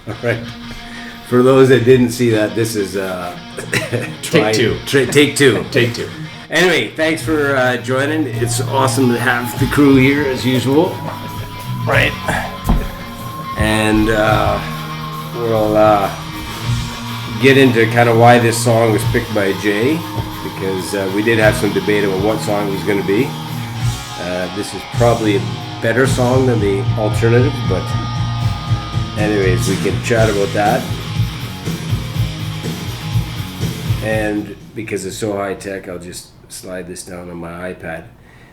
All right. For those that didn't see that, this is Take two. Take two. Take two. Anyway, thanks for joining. It's awesome to have the crew here as usual. Right. And we'll get into kind of why this song was picked by Jay, because we did have some debate about what song it was going to be. This is probably a better song than the alternative, but anyways, we can chat about that. And because it's so high tech, I'll just slide this down on my iPad.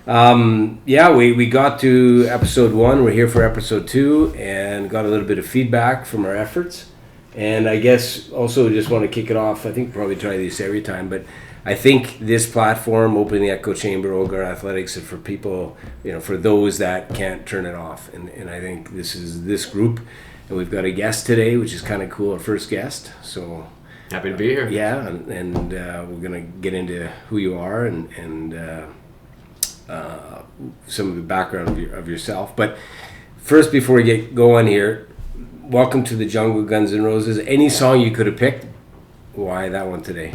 We got to episode 1. We're here for episode 2 and got a little bit of feedback from our efforts. And I guess also just want to kick it off. I think probably try this every time, but I think this platform, Open the Echo Chamber, Olgar Athletics, is for people, for those that can't turn it off. And I think this is this group. And we've got a guest today, which is kind of cool, our first guest. So happy to be here. Yeah, and we're going to get into who you are and some of the background of yourself. But first, before we get going here, welcome to the Jungle Guns N' Roses. Any song you could have picked, why that one today?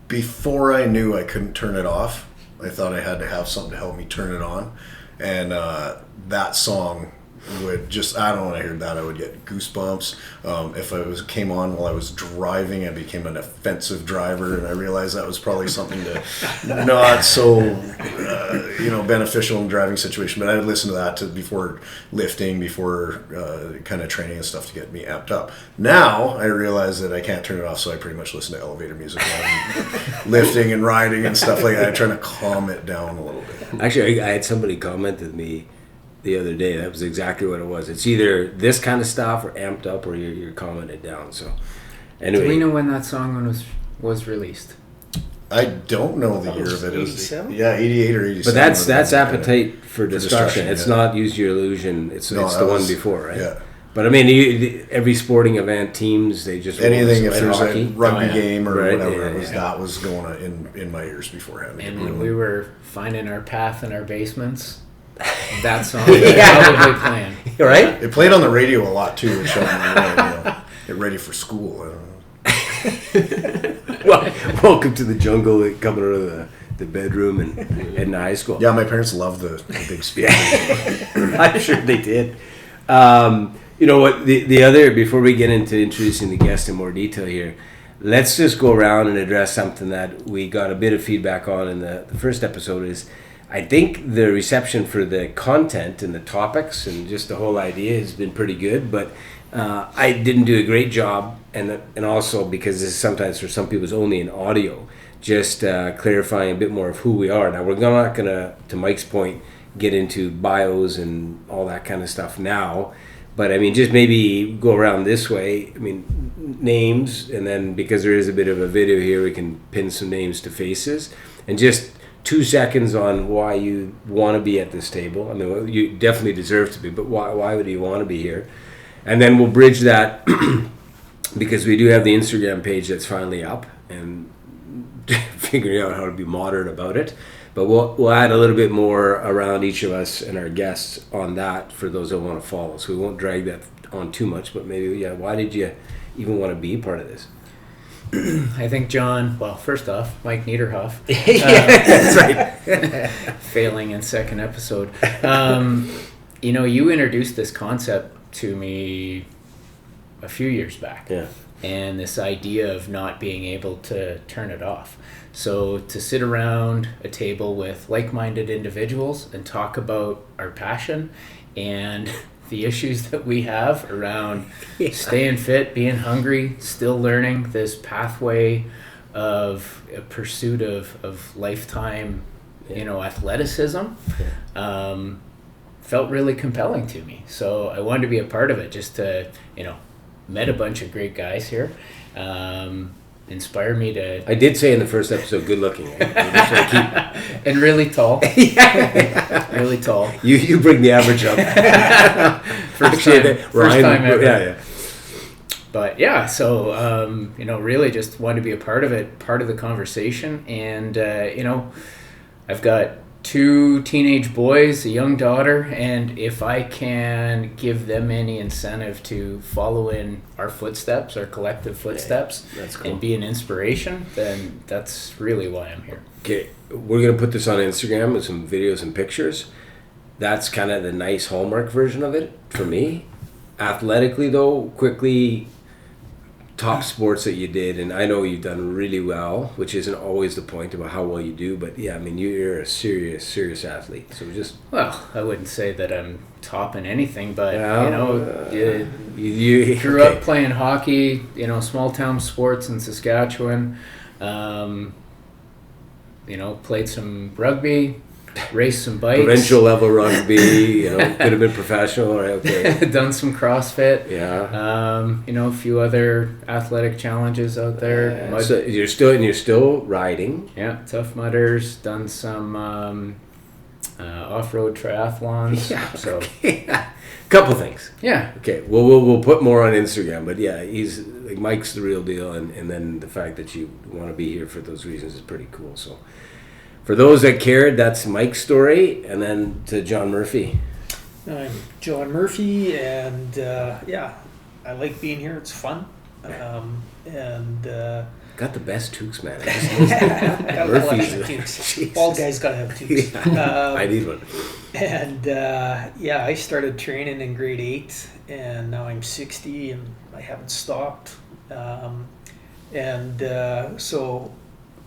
Before I knew I couldn't turn it off, I thought I had to have something to help me turn it on. And that song would just, I don't know, when I heard that I would get goosebumps. If came on while I was driving, I became an offensive driver, and I realized that was probably something to not so beneficial in driving situation. But I would listen to that before lifting, before kind of training and stuff to get me amped up. Now I realize that I can't turn it off, so I pretty much listen to elevator music while I'm lifting and riding and stuff like that. I'm trying to calm it down a little bit. Actually, I had somebody comment to me the other day. That was exactly what it was. It's either this kind of stuff or amped up, or you're calming it down. So anyway, do we know when that song was released? I don't know the year of it. 87? 88 or 87. But that's Appetite for Destruction. It's not Use Your Illusion. It's the one before, right? Yeah. But I mean, every sporting event, teams, they just anything if there's hockey. a rugby game or whatever it was, that was going on in my ears beforehand. And when we were finding our path in our basements, that song was probably playing. Right? It played on the radio a lot too, which get ready for school. I don't know. Well, welcome to the jungle, coming out of the bedroom and heading to high school. Yeah, my parents loved the big speakers. I'm sure they did. You know what, the other, before we get into introducing the guest in more detail here, let's just go around and address something that we got a bit of feedback on in the first episode. Is I think the reception for the content and the topics and just the whole idea has been pretty good, but I didn't do a great job, and also because this is sometimes for some people it's only in audio, just clarifying a bit more of who we are. Now we're not going to Mike's point, get into bios and all that kind of stuff now, but I mean just maybe go around this way. I mean names, and then because there is a bit of a video here, we can pin some names to faces, and just 2 seconds on why you want to be at this table. I mean, you definitely deserve to be, but why would you want to be here? And then we'll bridge that because we do have the Instagram page that's finally up and figuring out how to be modern about it. But we'll add a little bit more around each of us and our guests on that for those that want to follow. So we won't drag that on too much, but maybe, why did you even want to be part of this? I think John, well, first off, Mike Nederhoff. That's right. Failing in second episode. You introduced this concept to me a few years back. Yeah. And this idea of not being able to turn it off. So to sit around a table with like-minded individuals and talk about our passion and the issues that we have around staying fit, being hungry, still learning this pathway of a pursuit of lifetime, athleticism, felt really compelling to me. So I wanted to be a part of it, just to, met a bunch of great guys here. Inspire me to... I did say in the first episode, good looking. And really tall. Really tall. You bring the average up. First time ever. Yeah. But so, really just wanted to be a part of it, part of the conversation. And, I've got 2 teenage boys, a young daughter, and if I can give them any incentive to follow in our footsteps, our collective footsteps, that's cool. and be an inspiration, then that's really why I'm here. Okay, we're going to put this on Instagram with some videos and pictures. That's kind of the nice Hallmark version of it for me. Athletically, though, quickly, top sports that you did, and I know you've done really well, which isn't always the point about how well you do, but yeah, I mean, you're a serious athlete. So just... Well, I wouldn't say that I'm top in anything, but, Well, you grew up playing hockey, small town sports in Saskatchewan, played some rugby, raced some bikes. Provincial level rugby, could have been professional, right? Okay. Done some CrossFit. Yeah. A few other athletic challenges out there. So you're still riding. Yeah, Tough Mudders. Done some off-road triathlons. Yeah. So Couple things. yeah. Okay. Well, we'll put more on Instagram, but yeah, he's like Mike's the real deal, and then the fact that you want to be here for those reasons is pretty cool. So. For those that cared, that's Mike's story, and then to John Murphy. I'm Jon Murphy, and I like being here. It's fun, and Got the best toques, man. got Murphy's a toques. Jesus. Bald guys gotta have toques. I need one. And I started training in grade 8, and now I'm 60, and I haven't stopped. So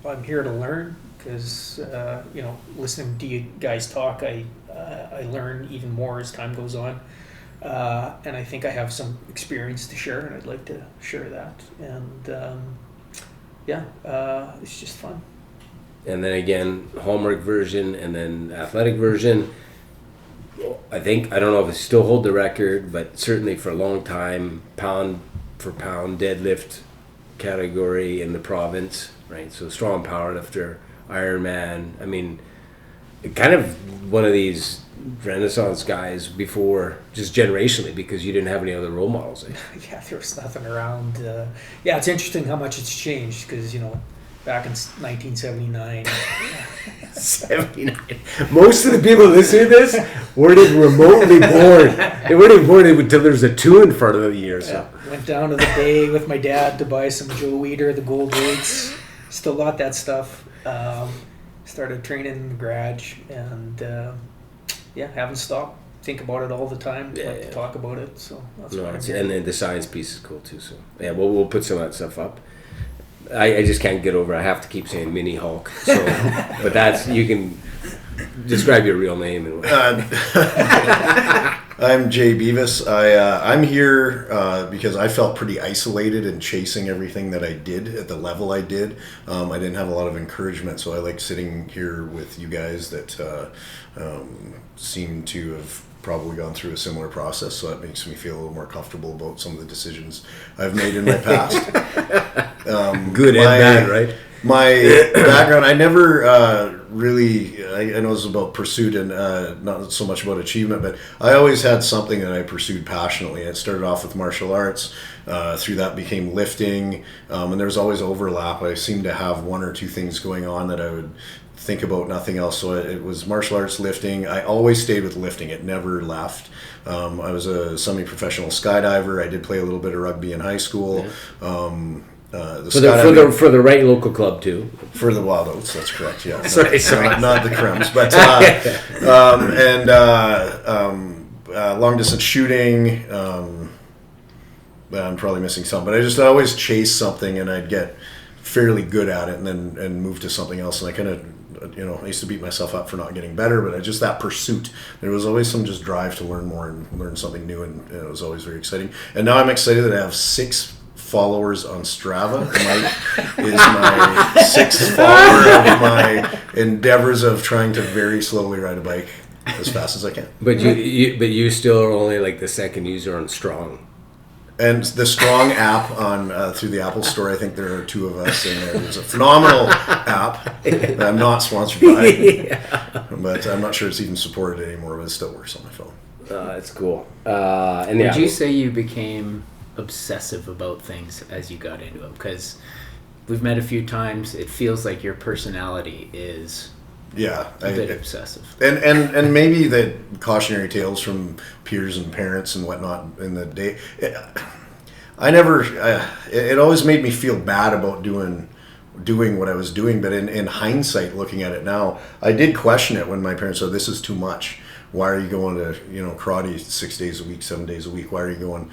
I'm here to learn. Because listening to you guys talk, I learn even more as time goes on, and I think I have some experience to share, and I'd like to share that. And it's just fun. And then again, Hallmark version, and then athletic version. I don't know if it still hold the record, but certainly for a long time, pound for pound deadlift category in the province, right? So strong powerlifter. Ironman. I mean, kind of one of these Renaissance guys before, just generationally, because you didn't have any other role models. Yeah, there was nothing around. It's interesting how much it's changed because back in 1979. 79. Most of the people listening to this weren't even remotely born. They weren't even born until there's a 2 in front of the year. So. Went down to the Bay with my dad to buy some Joe Weider, the gold weights. Still got that stuff. Started training in the garage, and haven't stopped. Think about it all the time. Like to talk about it. So that's what I'm and then the science piece is cool too. So yeah, we'll put some of that stuff up. I just can't get over. I have to keep saying Mini Hulk. So, but that's, you can describe your real name and. I'm Jay Beavis. I'm here because I felt pretty isolated in chasing everything that I did at the level I did. I didn't have a lot of encouragement, so I like sitting here with you guys that seem to have probably gone through a similar process, so that makes me feel a little more comfortable about some of the decisions I've made in my past. Good and bad, right? My background, I never really, I know this is about pursuit and not so much about achievement, but I always had something that I pursued passionately. It started off with martial arts, through that became lifting, and there was always overlap. I seemed to have 1 or 2 things going on that I would think about, nothing else. So it was martial arts, lifting. I always stayed with lifting. It never left. I was a semi-professional skydiver. I did play a little bit of rugby in high school. Yeah. For the right local club too. For the Wild Oats, that's correct. Yeah, sorry. Not the Crims, but long distance shooting. I'm probably missing some, but I always chase something, and I'd get fairly good at it, and then move to something else. And I kind of, I used to beat myself up for not getting better, but just that pursuit. There was always some just drive to learn more and learn something new, and it was always very exciting. And now I'm excited that I have 6 followers on Strava. Mike is my 6th follower of my endeavors of trying to very slowly ride a bike as fast as I can. But you still are only like the 2nd user on Strong. And the Strong app on through the Apple Store, I think there are 2 of us in there. It's a phenomenal app that I'm not sponsored by, but I'm not sure it's even supported anymore, but it still works on my phone. It's cool. Would you say you became obsessive about things as you got into them? Because we've met a few times. It feels like your personality is Yeah, A bit obsessive. and maybe the cautionary tales from peers and parents and whatnot in the day. It always made me feel bad about doing what I was doing, but in hindsight, looking at it now, I did question it when my parents said, "This is too much. Why are you going to karate 6 days a week, 7 days a week? Why are you going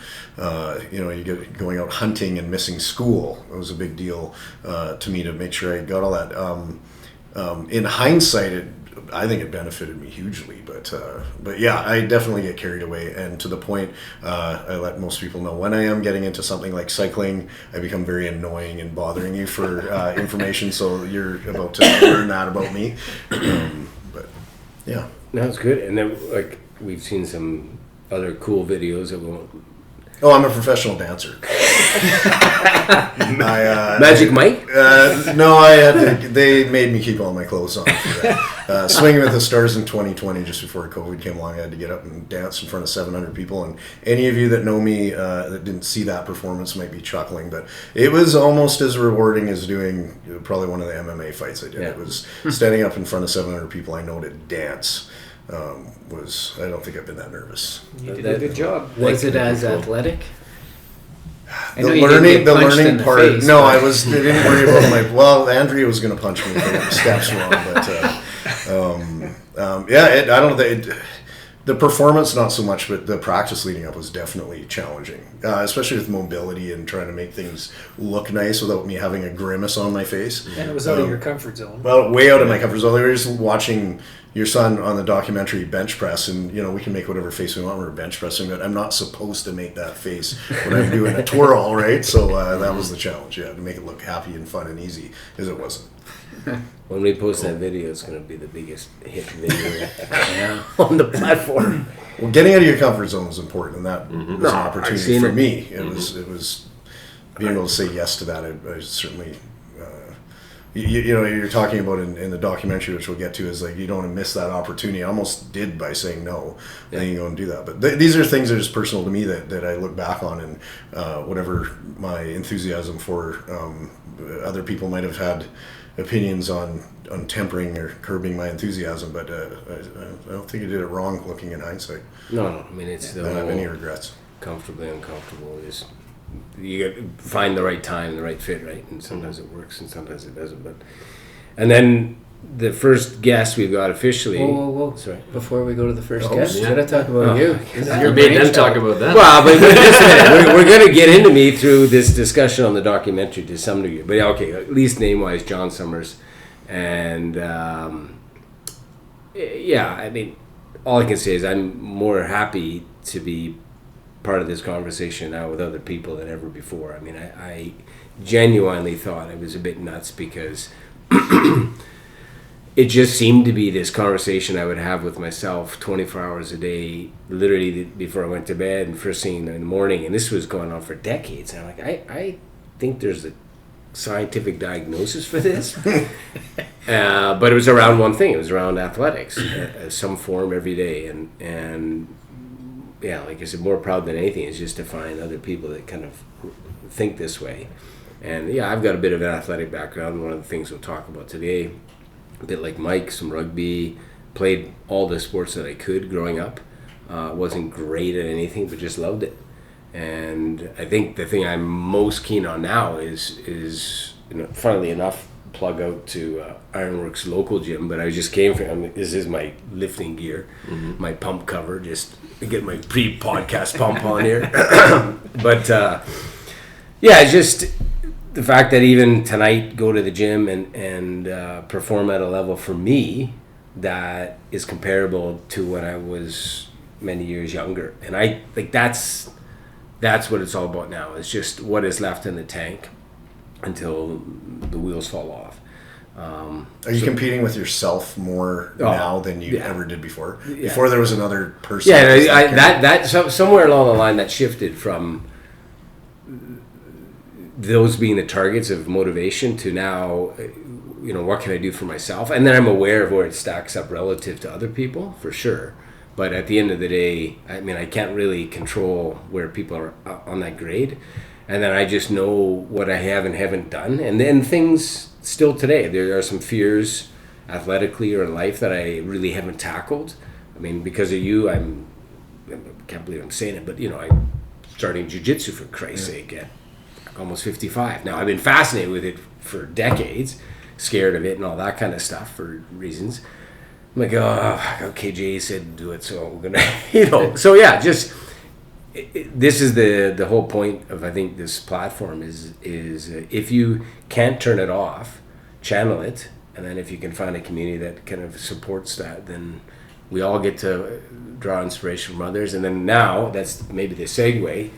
going out hunting and missing school?" It was a big deal to me to make sure I got all that. In hindsight, I think it benefited me hugely, but yeah, I definitely get carried away, and to the point, I let most people know when I am getting into something like cycling, I become very annoying and bothering you for information. So you're about to learn that about me, but yeah. No, it's good. And then, like, we've seen some other cool videos that we won't. Oh, I'm a professional dancer. Magic Mike? No, they made me keep all my clothes on for that. Swinging with the Stars in 2020, just before COVID came along, I had to get up and dance in front of 700 people. And any of you that know me that didn't see that performance might be chuckling, but it was almost as rewarding as doing probably one of the MMA fights I did. Yeah. It was standing up in front of 700 people I know to dance. I don't think I've been that nervous. You did a good job. Was it as athletic? I know The you didn't learning, get the punched in learning the part. face, No, but- I didn't worry about my. Well, Andrea was going to punch me if I got the steps wrong, but I don't think the performance not so much, but the practice leading up was definitely challenging, especially with mobility and trying to make things look nice without me having a grimace on my face. And it was out of your comfort zone. Well, way out of my comfort zone. We were just watching your son on the documentary bench press, and we can make whatever face we want when we're bench pressing, but I'm not supposed to make that face when I'm doing a twirl, right? So that was the challenge, to make it look happy and fun and easy, because it wasn't. When we post that video, it's going to be the biggest hit video on the platform. Well, getting out of your comfort zone is important, and that was an I've opportunity seen for it. me. It was being able to say yes to that. I certainly. You're talking about in the documentary, which we'll get to, is like you don't want to miss that opportunity. I almost did by saying no, then you go and do that. But these are things that are just personal to me that I look back on, and whatever my enthusiasm for other people might have had opinions on tempering or curbing my enthusiasm, but I don't think I did it wrong looking in hindsight. No. I mean, it's I don't have any regrets. comfortably uncomfortable. You got to find the right time, the right fit, right? And sometimes it works and sometimes it doesn't. And then the first guest we've got officially. Whoa. Sorry. Before we go to the first guest, yeah. should I talk about you? This is You your made them brainchild. talk about that. Well, but just a minute. We're going to get into me through this discussion on the documentary to some degree. But yeah, okay, at least name-wise, Jon Somers. And I mean, all I can say is I'm more happy to be part of this conversation now with other people than ever before. I mean, I genuinely thought it was a bit nuts because it just seemed to be this conversation I would have with myself 24 hours a day, literally before I went to bed and first thing in the morning. And this was going on for decades. And I'm like, I think there's a scientific diagnosis for this. But it was around one thing. It was around athletics, some form every day. And yeah, like I said, more proud than anything is just to find other people that kind of think this way. And yeah, I've got a bit of an athletic background. One of the things we'll talk about today, a bit like Mike, some rugby, played all the sports that I could growing up. Wasn't great at anything, but just loved it. And I think the thing I'm most keen on now is funnily enough, plug out to Ironworks local gym, but I just came from, this is my lifting gear, my pump cover, just to get my pre-podcast pump on here. But yeah, just the fact that even tonight go to the gym and perform at a level for me that is comparable to when I was many years younger. And I think that's what it's all about now. It's just what is left in the tank until the wheels fall off. Are you competing with yourself more now than you ever did before? Before there was another person. Yeah, somewhere along the line that shifted from those being the targets of motivation to now, what can I do for myself? And then I'm aware of where it stacks up relative to other people, for sure. But at the end of the day, I mean, I can't really control where people are on that grade. And then I just know what I have and haven't done. And then things still today, there are some fears athletically or in life that I really haven't tackled. I mean, because of you, I can't believe I'm saying it, but I'm starting jiu-jitsu for Christ's sake at almost 55. Now, I've been fascinated with it for decades, scared of it and all that kind of stuff for reasons. I'm like, okay, Jay said do it, so we're gonna, so yeah, just this is the whole point of, I think, this platform is if you can't turn it off, channel it, and then if you can find a community that kind of supports that, then we all get to draw inspiration from others. And then now that's maybe the segue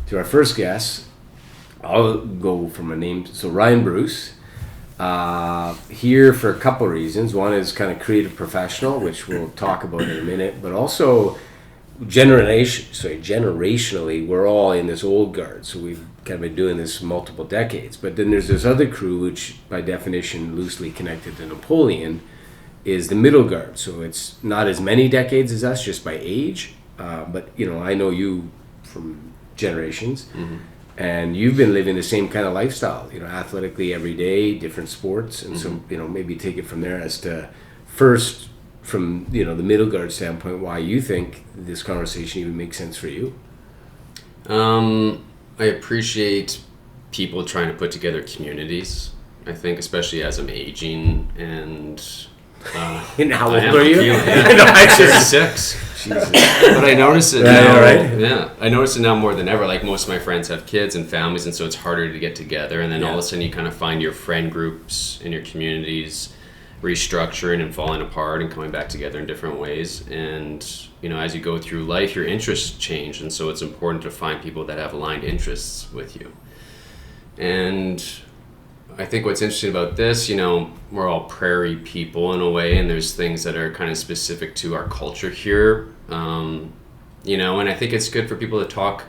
to our first guest. I'll go from a name. So Ryan Bruce, here for a couple of reasons. One is kind of creative professional, which we'll talk about in a minute, but also generationally, we're all in this old guard. So we've kind of been doing this multiple decades. But then there's this other crew, which by definition loosely connected to Napoleon, is the middle guard. So it's not as many decades as us, just by age. But I know you from generations. Mm-hmm. And you've been living the same kind of lifestyle, athletically every day, different sports. And so, maybe take it from there as to first, from, the middle guard standpoint, why you think this conversation even makes sense for you. I appreciate people trying to put together communities. I think, especially as I'm aging and... and how old are you? I'm 36. Jesus. But I notice it now. Right? Yeah, I notice it now more than ever. Like, most of my friends have kids and families, and so it's harder to get together. And then all of a sudden, you kind of find your friend groups in your communities restructuring and falling apart and coming back together in different ways. And as you go through life, your interests change, and so it's important to find people that have aligned interests with you. And I think what's interesting about this, we're all prairie people in a way, and there's things that are kind of specific to our culture here, and I think it's good for people to talk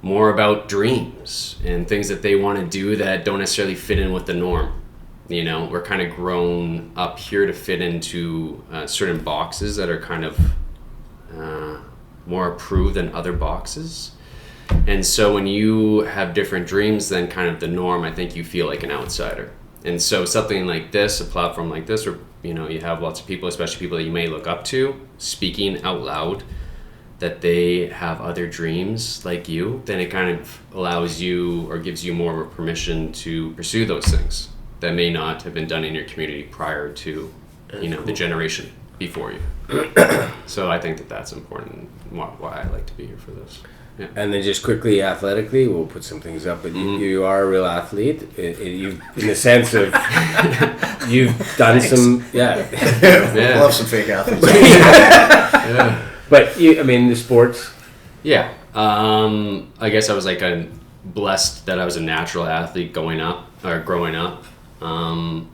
more about dreams and things that they want to do that don't necessarily fit in with the norm. We're kind of grown up here to fit into certain boxes that are kind of more approved than other boxes. And so when you have different dreams than kind of the norm, I think you feel like an outsider. And so something like this, a platform like this, where you have lots of people, especially people that you may look up to, speaking out loud that they have other dreams like you, then it kind of allows you or gives you more of a permission to pursue those things that may not have been done in your community prior to the generation before you. So I think that's important, why I like to be here for this. Yeah. And then just quickly, athletically, we'll put some things up, but you are a real athlete. You, in the sense of, you've done some, We'll have some fake athletes. But the sports. Yeah. I guess I was blessed that I was a natural athlete growing up. The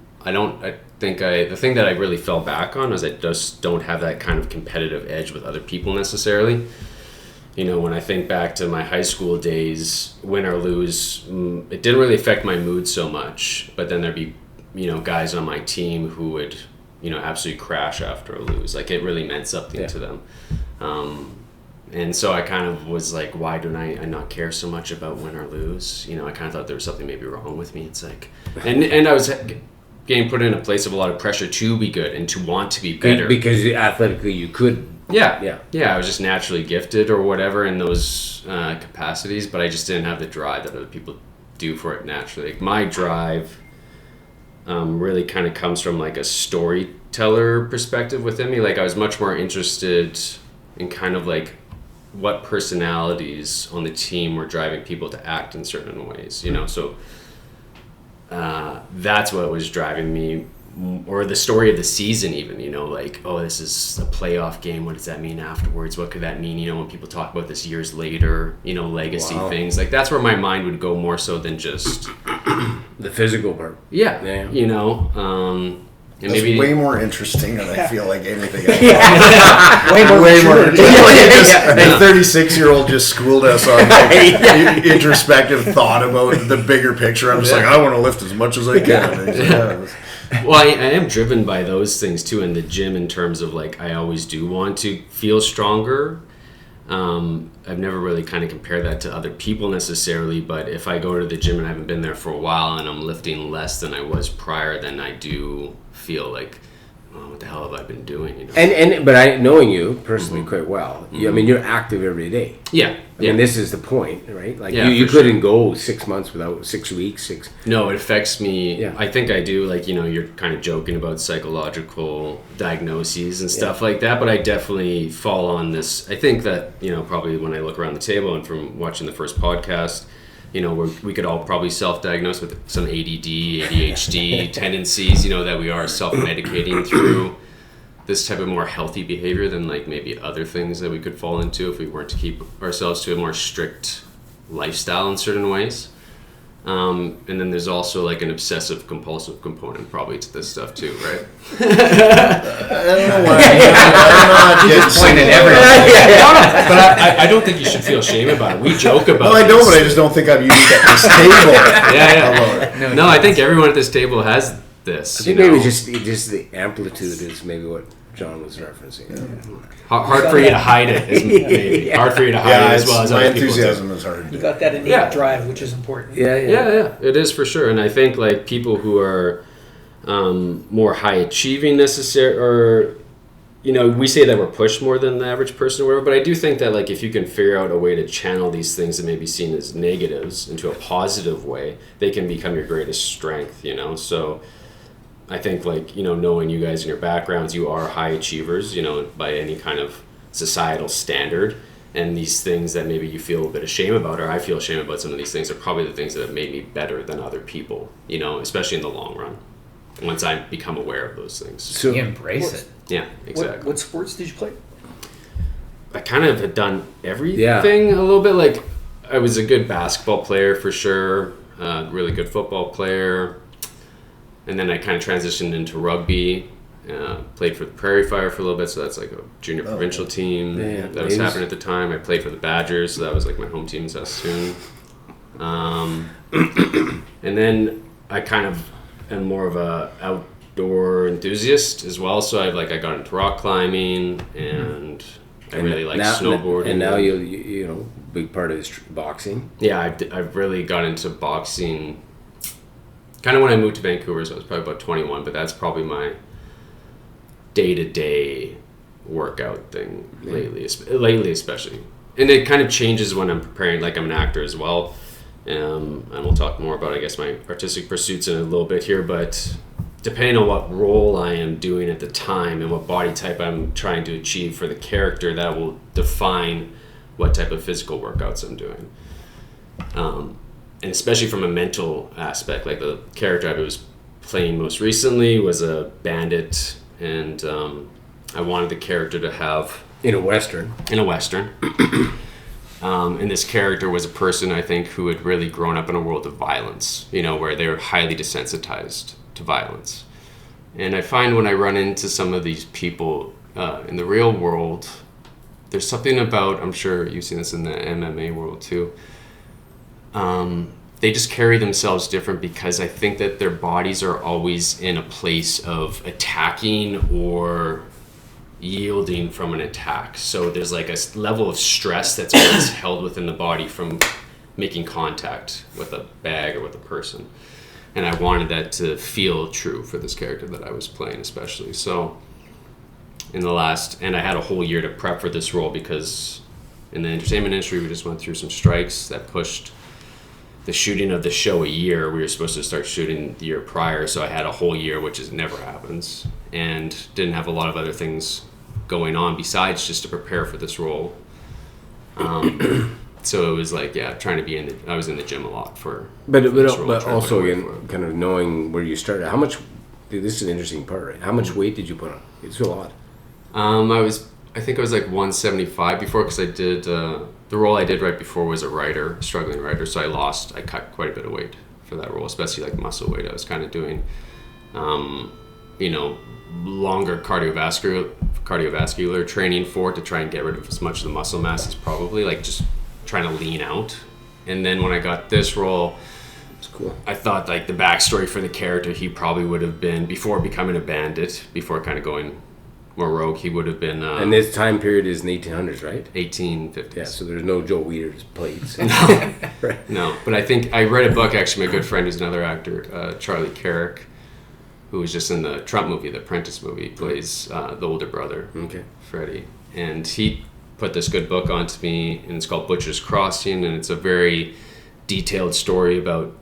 thing that I really fell back on was I just don't have that kind of competitive edge with other people necessarily. When I think back to my high school days, win or lose, it didn't really affect my mood so much. But then there'd be, guys on my team who would, absolutely crash after a lose. Like, it really meant something to them. And so I kind of was like, why don't I not care so much about win or lose? I kind of thought there was something maybe wrong with me. It's like, and I was getting put in a place of a lot of pressure to be good and to want to be better. Because athletically you could. Yeah, I was just naturally gifted or whatever in those capacities, but I just didn't have the drive that other people do for it naturally. Like, my drive really kind of comes from like a storyteller perspective within me. Like, I was much more interested in kind of like what personalities on the team were driving people to act in certain ways, so that's what was driving me. Or the story of the season even, like, oh, this is a playoff game, what does that mean afterwards, what could that mean, when people talk about this years later, legacy things, like, that's where my mind would go more so than just the physical part. And maybe way more interesting than I feel like anything else. Way more A 36-year-old just schooled us on introspective thought about the bigger picture. I'm just like, I want to lift as much as I can. Well, I am driven by those things too in the gym, in terms of like, I always do want to feel stronger. I've never really kind of compared that to other people necessarily, but if I go to the gym and I haven't been there for a while and I'm lifting less than I was prior, then I do feel like, oh, what the hell have I been doing? You know? But I knowing you personally quite well, I mean, you're active every day. Yeah. I mean, this is the point, right? Like Yeah, you for sure. couldn't go 6 months without 6 weeks. No, it affects me. Yeah. I think I do. Like, you know, you're kind of joking about psychological diagnoses and stuff like that, but I definitely fall on this. I think that, you know, probably when I look around the table and from watching the first podcast, you know, we could all probably self-diagnose with some ADD, ADHD tendencies, you know, that we are self-medicating through this type of more healthy behavior than like maybe other things that we could fall into if we weren't to keep ourselves to a more strict lifestyle in certain ways. And then there's also like an obsessive compulsive component probably to this stuff too, right? I don't know why. I'm not getting pointed everywhere. But I don't think you should feel shame about it. We joke about No, I don't, this. but I just don't think I'm unique at this table. Yeah. No, I think everyone at this table has this. I think maybe just the amplitude is maybe what John was referencing. Hard for you to hide it. Maybe. Hard for you to hide it as well as my other people do. enthusiasm is hard. You got that innate drive, which is important. Yeah, it is for sure. And I think like people who are more high achieving or, you know, we say that we're pushed more than the average person or whatever, but I do think that like if you can figure out a way to channel these things that may be seen as negatives into a positive way, they can become your greatest strength, you know? So I think like, you know, knowing you guys and your backgrounds, you are high achievers, you know, by any kind of societal standard. And these things that maybe you feel a bit of shame about, or I feel shame about some of these things, are probably the things that have made me better than other people, you know, especially in the long run, once I become aware of those things. So You embrace it. Yeah, exactly. What sports did you play? I kind of had done everything a little bit. Like, I was a good basketball player for sure, really good football player. And then I kind of transitioned into rugby, played for the Prairie Fire for a little bit, so that's like a junior provincial team that was happening at the time. I played for the Badgers, so that was like my home team in Saskatoon. And then I kind of am more of a outdoor enthusiast as well, so I got into rock climbing, and I really like snowboarding. And now you know, big part of is boxing. Yeah, I've really got into boxing kind of when I moved to Vancouver, so I was probably about 21, but that's probably my day-to-day workout thing lately especially. And it kind of changes when I'm preparing, like I'm an actor as well, and we'll talk more about, I guess, my artistic pursuits in a little bit here, but depending on what role I am doing at the time and what body type I'm trying to achieve for the character, that will define what type of physical workouts I'm doing. And especially from a mental aspect, like the character I was playing most recently was a bandit, and I wanted the character to have... In a Western. And this character was a person, I think, who had really grown up in a world of violence, you know, where they were highly desensitized to violence. And I find when I run into some of these people in the real world, there's something about, I'm sure you've seen this in the MMA world too, they just carry themselves different because I think that their bodies are always in a place of attacking or yielding from an attack. So there's like a level of stress that's always held within the body from making contact with a bag or with a person. And I wanted that to feel true for this character that I was playing especially. So and I had a whole year to prep for this role because in the entertainment industry we just went through some strikes that pushed the shooting of the show a year. We were supposed to start shooting the year prior, so I had a whole year, which never happens, and didn't have a lot of other things going on besides just to prepare for this role. So it was like, trying to be I was in the gym a lot for But this role, but trying to also work again, for it. kind of knowing where you started. How much? This is an interesting part, right? How much weight did you put on? It's a lot. I think I was like 175 before, because I did the role I did right before was a struggling writer, so I cut quite a bit of weight for that role, especially like muscle weight. I was kind of doing longer cardiovascular training for it to try and get rid of as much of the muscle mass as probably, like just trying to lean out. And then when I got this role, It's cool. I thought like the backstory for the character, he probably would have been, before becoming a bandit, before kind of going more rogue. He would have been And this time period is in the 1800s, right? 1850s. Yeah, so there's no Joe Weider's plates. No, but I think I read a book, actually. My good friend who's another actor, Charlie Carrick, who was just in the Trump movie, the Apprentice movie. He plays the older brother, Freddie. And he put this good book onto me, and it's called Butcher's Crossing, and it's a very detailed story about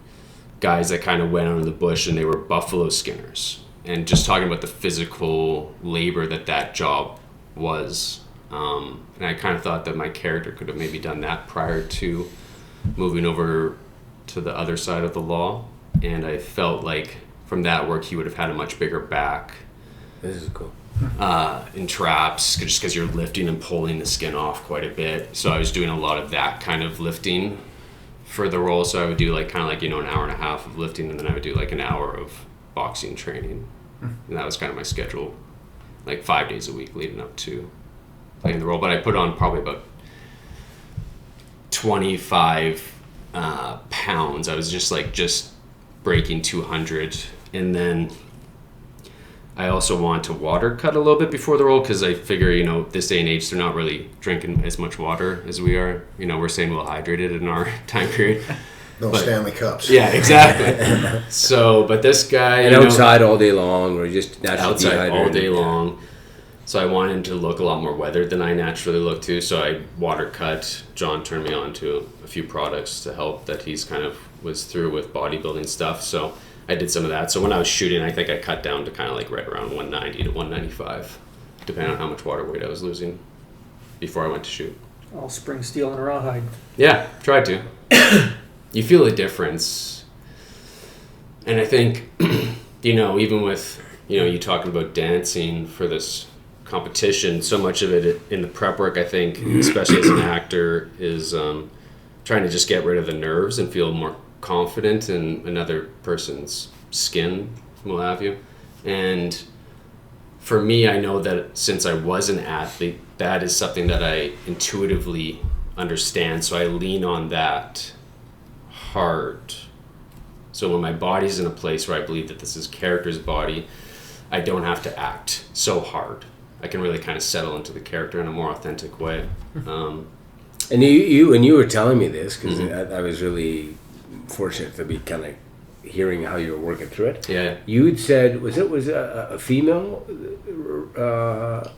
guys that kind of went out in the bush and they were buffalo skinners. And just talking about the physical labor that job was. And I kind of thought that my character could have maybe done that prior to moving over to the other side of the law. And I felt like from that work, he would have had a much bigger back. This is cool. In traps, just because you're lifting and pulling the skin off quite a bit. So I was doing a lot of that kind of lifting for the role. So I would do like kind of like, an hour and a half of lifting, and then I would do like an hour of boxing training. And that was kind of my schedule, like 5 days a week leading up to playing the role. But I put on probably about 25 pounds. I was just breaking 200. And then I also want to water cut a little bit before the role, because I figure, this day and age, they're not really drinking as much water as we are. We're saying well hydrated in our time period. No Stanley Cups. Yeah, exactly. So, but this guy... And outside all day long, or just naturally outside dehydrated. all day long. So I wanted him to look a lot more weathered than I naturally look to. So I water cut. John turned me on to a few products to help that he's kind of was through with bodybuilding stuff. So I did some of that. So when I was shooting, I think I cut down to kind of like right around 190 to 195, depending on how much water weight I was losing before I went to shoot. All spring steel and rawhide. Yeah, tried to. You feel a difference. And I think, even with, you talking about dancing for this competition, so much of it in the prep work, I think, especially as an actor, is trying to just get rid of the nerves and feel more confident in another person's skin, what have you. And for me, I know that since I was an athlete, that is something that I intuitively understand, so I lean on that hard. So when my body's in a place where I believe that this is character's body, I don't have to act so hard. I can really kind of settle into the character in a more authentic way. And you when you were telling me this, because I was really fortunate to be kind of hearing how you were working through it. Yeah. You had said, was a female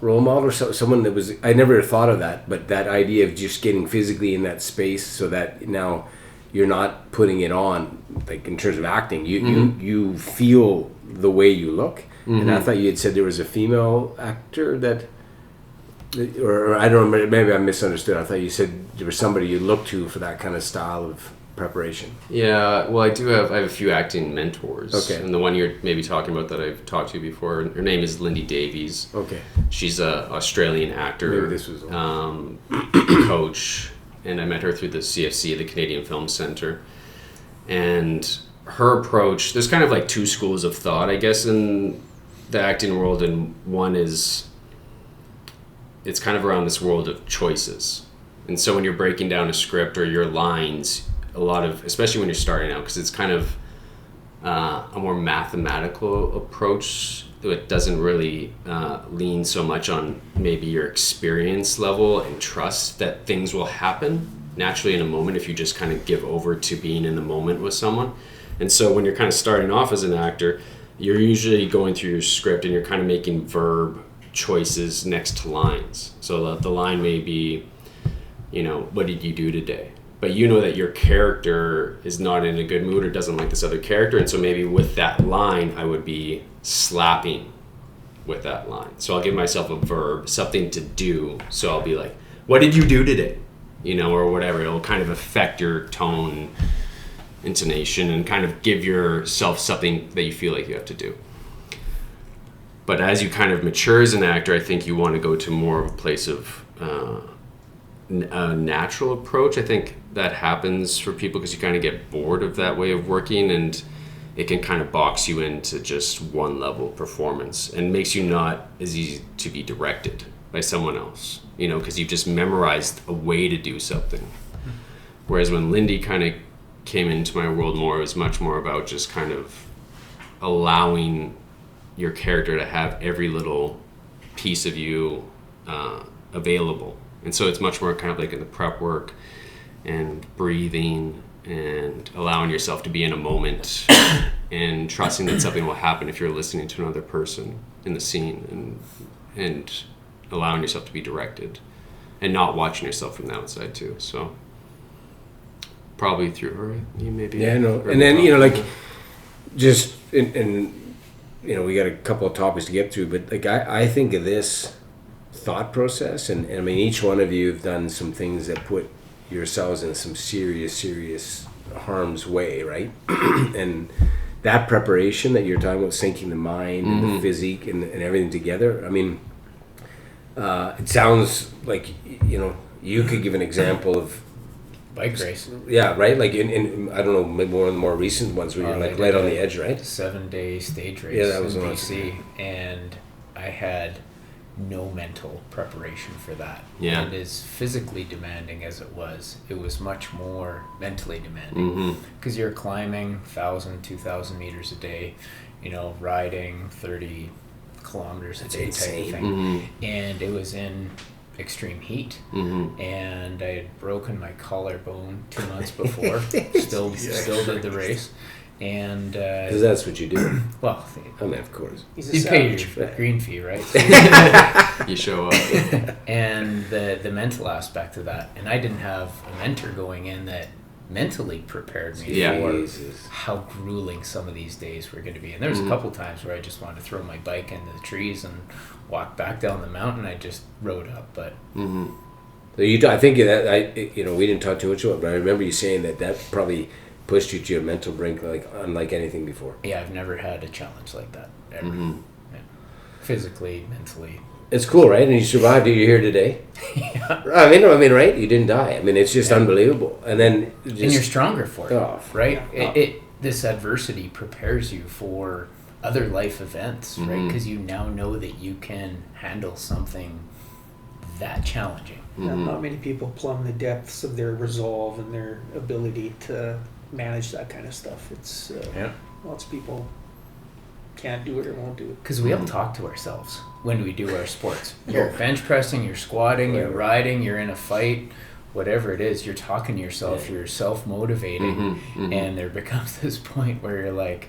role model or someone that was, I never thought of that, but that idea of just getting physically in that space so that now you're not putting it on, like in terms of acting, you feel the way you look. And I thought you had said there was a female actor that, or I don't remember, maybe I misunderstood. I thought you said there was somebody you looked to for that kind of style of preparation. Yeah, well, I have a few acting mentors. Okay. And the one you're maybe talking about that I've talked to before, her name is Lindy Davies. Okay. She's a Australian actor, Maybe this was coach, and I met her through the CFC, the Canadian Film Centre. And her approach, there's kind of like two schools of thought, I guess, in the acting world, and one is it's kind of around this world of choices. And so when you're breaking down a script or your lines, a lot of, especially when you're starting out, because it's kind of a more mathematical approach that doesn't really lean so much on maybe your experience level and trust that things will happen naturally in a moment if you just kind of give over to being in the moment with someone. And so when you're kind of starting off as an actor, you're usually going through your script and you're kind of making verb choices next to lines. So the line may be, what did you do today? But you know that your character is not in a good mood or doesn't like this other character. And so maybe with that line, I would be slapping with that line. So I'll give myself a verb, something to do. So I'll be like, what did you do today? Or whatever. It'll kind of affect your tone, intonation, and kind of give yourself something that you feel like you have to do. But as you kind of mature as an actor, I think you want to go to more of a place of a natural approach. I think that happens for people because you kind of get bored of that way of working, and it can kind of box you into just one level of performance and makes you not as easy to be directed by someone else, because you've just memorized a way to do something. Whereas when Lindy kind of came into my world more, it was much more about just kind of allowing your character to have every little piece of you available. And so it's much more kind of like in the prep work and breathing and allowing yourself to be in a moment and trusting that something will happen if you're listening to another person in the scene, and allowing yourself to be directed and not watching yourself from the outside too. So probably through her, you maybe. Yeah, no. And then, you know, like, just in you know, we got a couple of topics to get through, but like I think of this thought process, and I mean, each one of you have done some things that put yourselves in some serious harm's way, right? And that preparation that you're talking about, syncing the mind and the physique and everything together, I mean, it sounds like, you know, you could give an example of Bike race. yeah, right, like in I don't know, maybe one of the more recent ones where you're like right on the edge, right? 7-day stage race. Yeah, that was in one. BC, and I had no mental preparation for that. Yeah. And as physically demanding as it was much more mentally demanding, because you're climbing 1,000, 2,000 meters a day, you know, riding 30 kilometers a day insane. type of thing, and it was in extreme heat, and I had broken my collarbone 2 months before. still did the race, and Because that's what you do. well, I mean, of course. He's a you pay savage. your green fee, right? You show up. And the mental aspect of that, and I didn't have a mentor going in that mentally prepared me Yeah. for Jesus. how grueling some of these days were going to be. And there was a couple times where I just wanted to throw my bike into the trees and walk back down the mountain. I just rode up, but So I think that you know, we didn't talk too much about it, but I remember you saying that probably pushed you to your mental brink like unlike anything before. yeah, I've never had a challenge like that ever. Yeah. Physically, mentally. It's cool, right? And you survived it. You're here today. Yeah. I mean, right? You didn't die. I mean, it's just unbelievable. And then just, And you're stronger for it, Oh, right? yeah. This adversity prepares you for other life events, right? Because you now know that you can handle something that challenging. Not many people plumb the depths of their resolve and their ability to manage that kind of stuff. It's lots of people can't do it or won't do it. Because we all talk to ourselves when we do our sports. You're bench pressing, you're squatting, you're riding, you're in a fight, whatever it is, you're talking to yourself, you're self-motivating, and there becomes this point where you're like,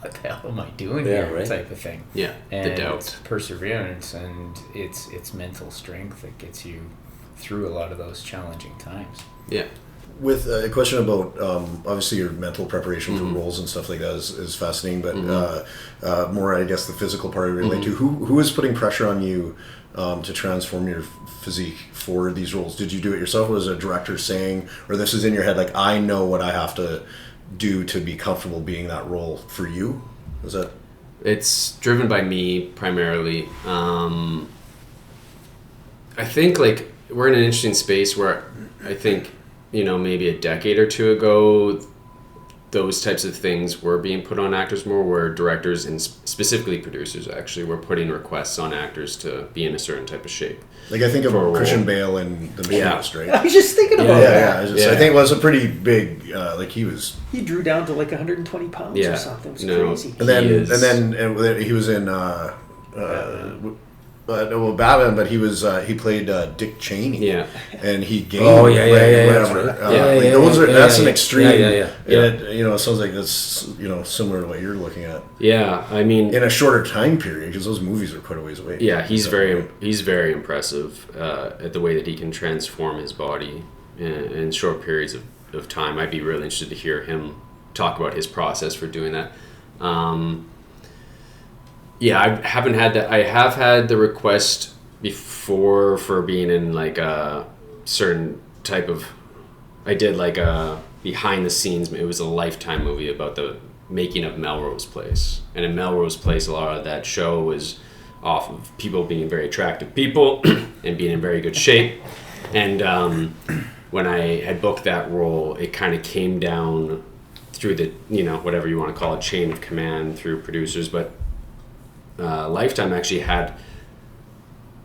what the hell am I doing here, right. type of thing. Yeah, And the it's doubt. perseverance, and it's mental strength that gets you through a lot of those challenging times. Yeah. With a question about obviously your mental preparation for roles and stuff like that is fascinating, but more I guess the physical part I relate to. Who is putting pressure on you to transform your physique for these roles? Did you do it yourself? Was a director saying, or this is in your head, like I know what I have to do to be comfortable being that role for you? Is that? It's driven by me primarily. I think like we're in an interesting space where I think, you know, maybe a decade or two ago, those types of things were being put on actors more, where directors and specifically producers actually were putting requests on actors to be in a certain type of shape. Like I think of For a Christian role. Bale and The Machinist, I right? was just thinking about Yeah, that. I think it was a pretty big. Like he was, He drew down to like 120 pounds Yeah. or something. It was No. crazy. and then He is. he was in Batman, but he played Dick Cheney. Yeah. And he gained. Oh, yeah, whatever. that's right. That's an extreme. Yeah. And it, you know, it sounds like that's, you know, similar to what you're looking at Yeah, I mean, in a shorter time period, because those movies are quite a ways away. yeah, he's So, very impressive at the way that he can transform his body in short periods of time. I'd be really interested to hear him talk about his process for doing that. Yeah, I haven't had that. I have had the request before for being in like a certain type of. I did like a behind the scenes. It was a Lifetime movie about the making of Melrose Place, and in Melrose Place, a lot of that show was off of people being very attractive people and being in very good shape. And when I had booked that role, it kind of came down through the, you know, whatever you want to call it, chain of command through producers, but. Lifetime actually had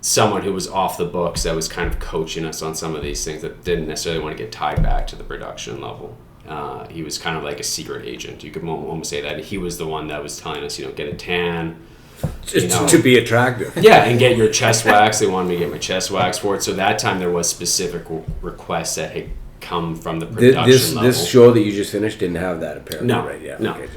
someone who was off the books that was kind of coaching us on some of these things that didn't necessarily want to get tied back to the production level. He was kind of like a secret agent. You could almost say that. He was the one that was telling us, you know, get a tan, To be attractive. Yeah, and get your chest wax. They wanted me to get my chest wax for it. So that time there was specific requests that had come from the production level. This show that you just finished didn't have that apparently, No, right? Yeah. no. Okay,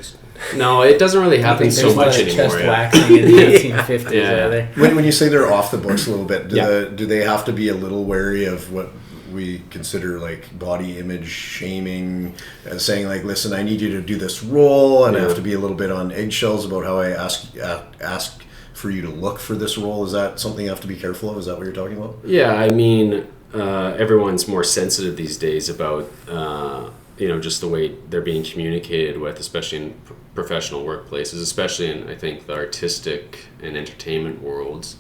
No, it doesn't really happen so much anymore. Chest Yeah. waxing in the 1850s, Yeah. are there? When you say they're off the books a little bit, Yeah. do they have to be a little wary of what we consider like body image shaming, saying like, listen, I need you to do this role, and I have to be a little bit on eggshells about how I ask for you to look for this role? Is that something you have to be careful of? Is that what you're talking about? Yeah, I mean, everyone's more sensitive these days about just the way they're being communicated with, especially in professional workplaces, especially in, I think, the artistic and entertainment worlds,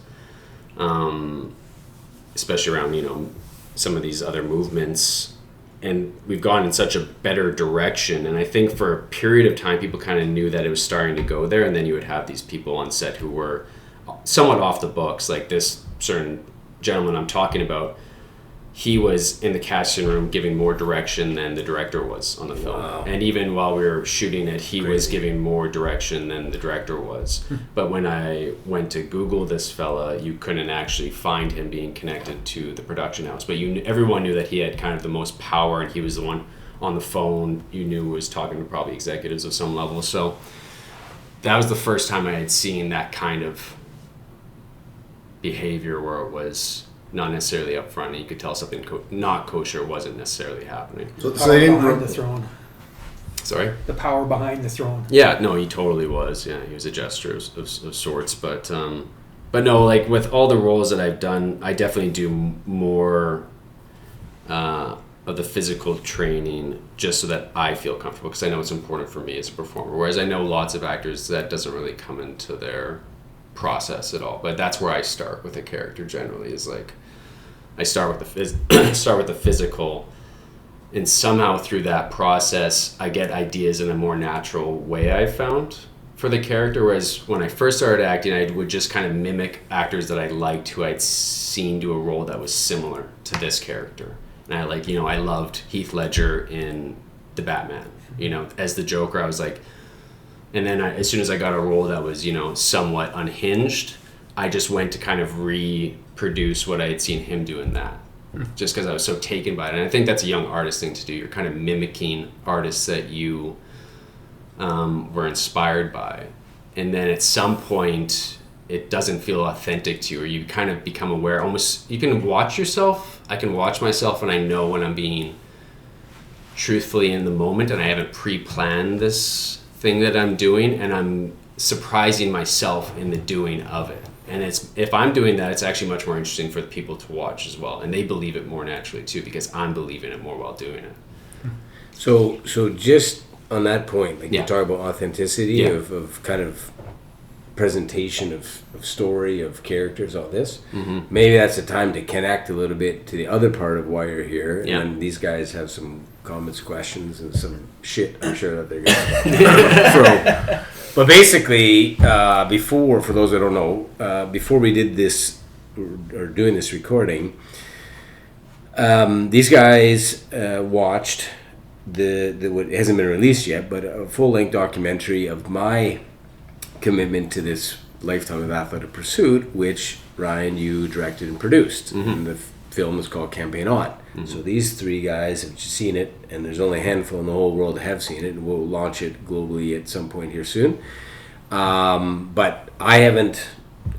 especially around, some of these other movements. And we've gone in such a better direction. And I think for a period of time, people kind of knew that it was starting to go there. And then you would have these people on set who were somewhat off the books, like this certain gentleman I'm talking about. He was in the casting room giving more direction than the director was on the film. Wow. And even while we were shooting it, he was giving more direction than the director was. But when I went to Google this fella, you couldn't actually find him being connected to the production house. But everyone knew that he had kind of the most power, and he was the one on the phone you knew was talking to probably executives of some level. So that was the first time I had seen that kind of behavior where it was not necessarily up front, and you could tell something not kosher wasn't necessarily happening. So Power they didn't. behind the throne. Sorry? The power behind the throne. Yeah, no, he totally was. Yeah, he was a jester of sorts. But no, like with all the roles that I've done, I definitely do more of the physical training just so that I feel comfortable, because I know it's important for me as a performer. Whereas I know lots of actors that doesn't really come into their process at all. But that's where I start with a character generally, is like I start with the physical, and somehow through that process I get ideas in a more natural way, I found, for the character. Whereas when I first started acting, I would just kind of mimic actors that I liked, who I'd seen do a role that was similar to this character. And I loved Heath Ledger in The Batman, as the Joker. I was like, and then as soon as I got a role that was, somewhat unhinged, I just went to kind of reproduce what I had seen him do in that, just because I was so taken by it. And I think that's a young artist thing to do. You're kind of mimicking artists that you were inspired by. And then at some point, it doesn't feel authentic to you, or you kind of become aware. Almost, you can watch yourself. I can watch myself, and I know when I'm being truthfully in the moment, and I haven't pre-planned this thing that I'm doing, and I'm surprising myself in the doing of it. And if I'm doing that, it's actually much more interesting for the people to watch as well, and they believe it more naturally too, because I'm believing it more while doing it. So just on that point, like Yeah. you talk about authenticity Yeah. of kind of presentation of story, of characters, all this. Mm-hmm. Maybe that's a time to connect a little bit to the other part of why you're here. Yeah. And these guys have some comments, questions, and some shit I'm sure that they're going to throw. But basically, before, for those that don't know, before we did this, or doing this recording, these guys watched the what hasn't been released yet, but a full-length documentary of my commitment to this lifetime of athletic pursuit, which Ryan, you directed and produced. Mm-hmm. And the film is called Campaign On. Mm-hmm. So these three guys have seen it, and there's only a handful in the whole world that have seen it, and we'll launch it globally at some point here soon. But I haven't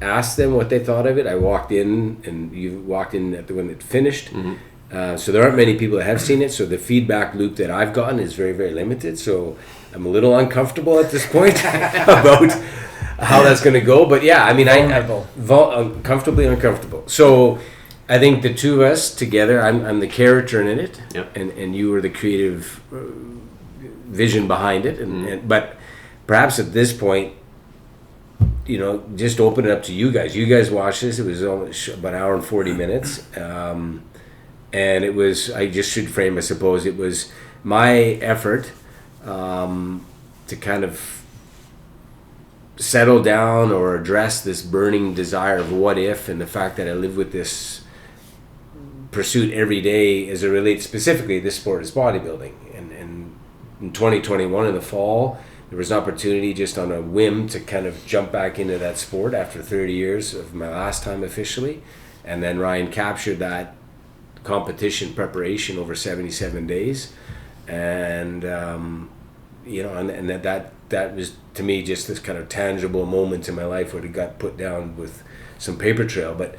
asked them what they thought of it. I walked in, and you walked in when it finished. Mm-hmm. So there aren't many people that have seen it, so the feedback loop that I've gotten is very, very limited. So I'm a little uncomfortable at this point about how that's going to go. But yeah, I mean, comfortably uncomfortable. So I think the two of us together, I'm the character in it, Yep. and you were the creative vision behind it. But perhaps at this point, just open it up to you guys. You guys watched this. It was almost about an hour and 40 minutes. And it was, I just should frame, I suppose, it was my effort to kind of settle down or address this burning desire of what if, and the fact that I live with this pursuit every day as it relates specifically, this sport is bodybuilding. And in 2021 in the fall, there was an opportunity just on a whim to kind of jump back into that sport after 30 years of my last time officially. And then Ryan captured that competition preparation over 77 days. And, and that was, to me, just this kind of tangible moment in my life where it got put down with some paper trail. But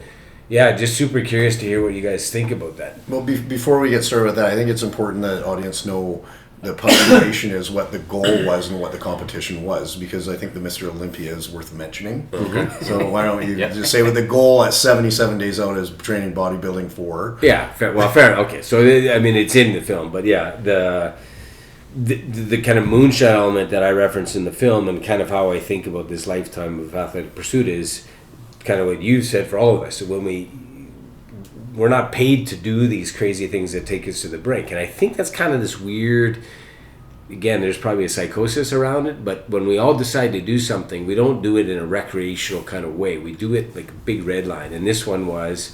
yeah, just super curious to hear what you guys think about that. Well, before we get started with that, I think it's important that audience know the publication is what the goal was and what the competition was, because I think the Mr. Olympia is worth mentioning. Okay. So why don't you just say what the goal at 77 days out is training bodybuilding for? Yeah, fair. Okay, so I mean it's in the film, but yeah, the kind of moonshot element that I referenced in the film and kind of how I think about this lifetime of athletic pursuit is kind of what you said for all of us. So when we're not paid to do these crazy things that take us to the brink. And I think that's kind of this weird, again, there's probably a psychosis around it, but when we all decide to do something, we don't do it in a recreational kind of way. We do it like a big red line. And this one was,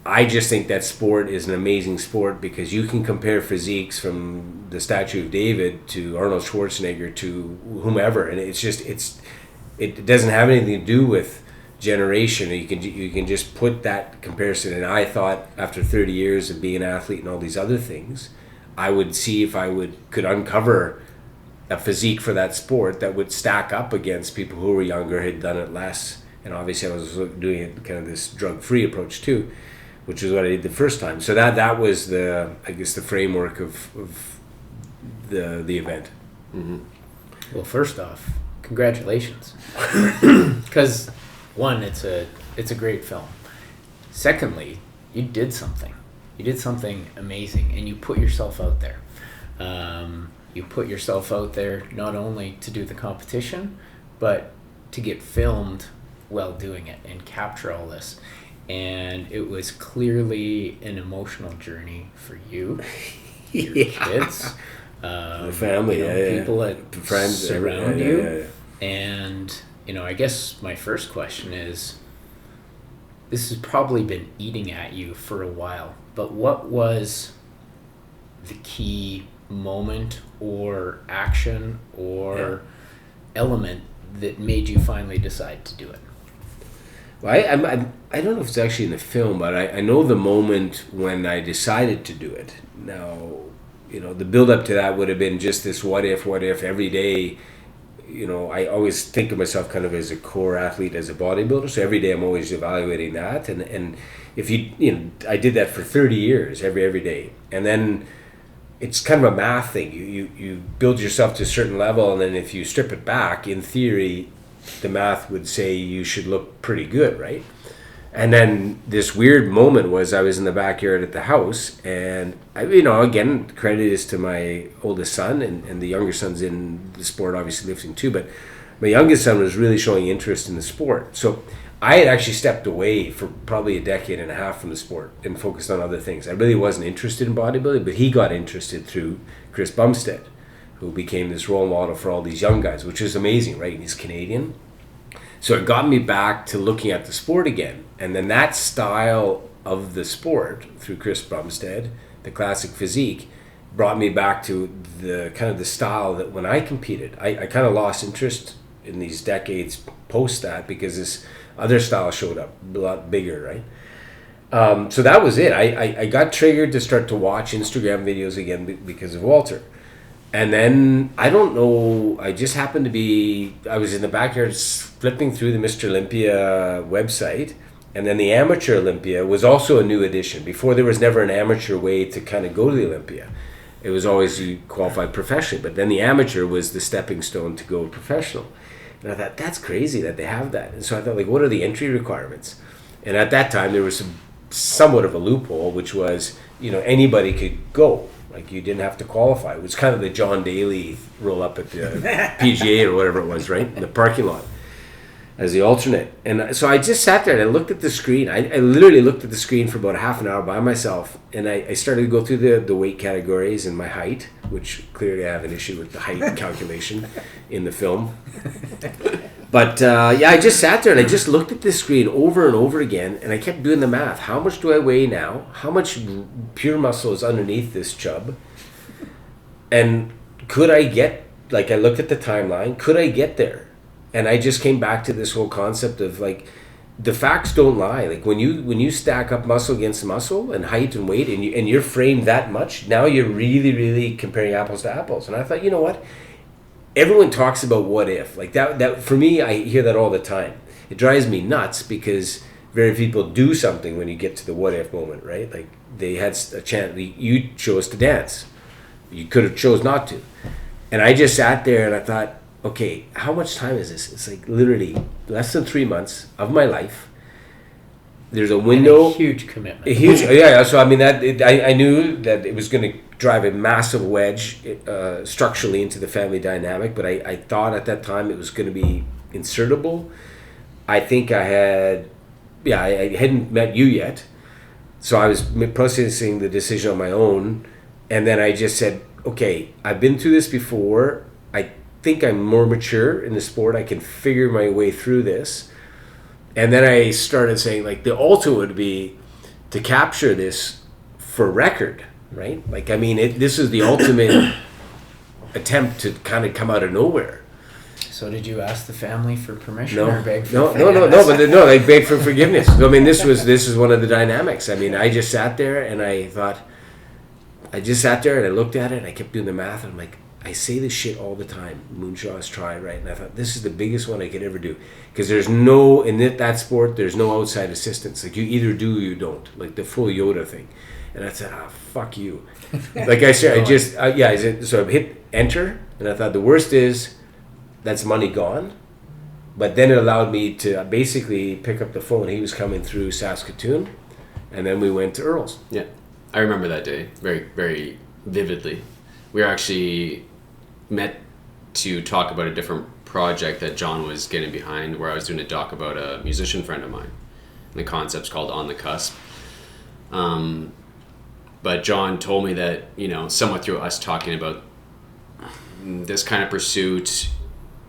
I just think that sport is an amazing sport because you can compare physiques from the Statue of David to Arnold Schwarzenegger to whomever. And it's just, it doesn't have anything to do with generation. You can just put that comparison. And I thought after 30 years of being an athlete and all these other things, I would see if I could uncover a physique for that sport that would stack up against people who were younger, had done it less. And obviously I was doing it kind of this drug-free approach too, which is what I did the first time. So that was the framework of the event. Mm-hmm. Well, first off, congratulations. Because one, it's a great film. Secondly, you did something. You did something amazing, and you put yourself out there. You put yourself out there not only to do the competition, but to get filmed while doing it and capture all this. And it was clearly an emotional journey for you, your kids, the family, people that friends surround you. And I guess my first question is, this has probably been eating at you for a while, but what was the key moment or action or element that made you finally decide to do it? Well, I don't know if it's actually in the film, but I know the moment when I decided to do it. Now, the build up to that would have been just this what if every day. I always think of myself kind of as a core athlete, as a bodybuilder. So every day I'm always evaluating that. And if I did that for 30 years, every day. And then it's kind of a math thing. You build yourself to a certain level, and then if you strip it back, in theory, the math would say you should look pretty good, right? And then this weird moment was I was in the backyard at the house, and again, credit is to my oldest son, and the younger son's in the sport, obviously lifting too, but my youngest son was really showing interest in the sport. So I had actually stepped away for probably a decade and a half from the sport and focused on other things. I really wasn't interested in bodybuilding, but he got interested through Chris Bumstead, who became this role model for all these young guys, which is amazing, right? He's Canadian. So it got me back to looking at the sport again. And then that style of the sport, through Chris Bumstead, the classic physique, brought me back to the kind of the style that when I competed, I kind of lost interest in these decades post that because this other style showed up a lot bigger, right? So that was it. I got triggered to start to watch Instagram videos again because of Walter. And then, I don't know, I just happened to be, I was in the backyard flipping through the Mr. Olympia website, and then the Amateur Olympia was also a new edition. Before, there was never an amateur way to kind of go to the Olympia. It was always you qualified professionally, but then the amateur was the stepping stone to go professional. And I thought, that's crazy that they have that. And so I thought, what are the entry requirements? And at that time, there was somewhat of a loophole, which was, anybody could go. Like, you didn't have to qualify. It was kind of the John Daly roll up at the PGA or whatever it was, right? In the parking lot as the alternate. And so I just sat there and I looked at the screen. I literally looked at the screen for about half an hour by myself. And I started to go through the weight categories and my height, which clearly I have an issue with the height calculation in the film. But I just sat there and I just looked at the screen over and over again, and I kept doing the math. How much do I weigh now? How much pure muscle is underneath this chub? And could I get like I looked at the timeline. Could I get there? And I just came back to this whole concept of like, the facts don't lie. Like when you stack up muscle against muscle and height and weight, and you're framed that much, now you're really, really comparing apples to apples. And I thought, you know what? Everyone talks about what if. Like that for me, I hear that all the time. It drives me nuts because very few people do something when you get to the what if moment, right? Like they had a chance. You chose to dance. You could have chose not to. And I just sat there and I thought, okay, how much time is this? It's like literally less than 3 months of my life. There's a window. And a huge commitment. Yeah. So I mean, I knew that it was going to drive a massive wedge structurally into the family dynamic, but I thought at that time it was going to be insertable. I think I hadn't met you yet, so I was processing the decision on my own, and then I just said, okay, I've been through this before. I think I'm more mature in the sport. I can figure my way through this. And then I started saying, like, the ultimate would be to capture this for record, right? Like, I mean, this is the ultimate attempt to kind of come out of nowhere. So did you ask the family for permission No, or beg for no, they begged for forgiveness. I mean, this is one of the dynamics. I mean, I just sat there and I thought, I looked at it and I kept doing the math and I'm like, I say this shit all the time. Moonshaws try, right? And I thought, this is the biggest one I could ever do. Because there's no, in that sport, there's no outside assistance. Like, you either do or you don't. Like, the full Yoda thing. And I said, fuck you. Like I said, so I hit enter, and I thought the worst is, that's money gone. But then it allowed me to basically pick up the phone. He was coming through Saskatoon, and then we went to Earl's. Yeah. I remember that day very, very vividly. We were actually met to talk about a different project that John was getting behind, where I was doing a doc about a musician friend of mine. And the concept's called On the Cusp. But John told me that, somewhat through us talking about this kind of pursuit,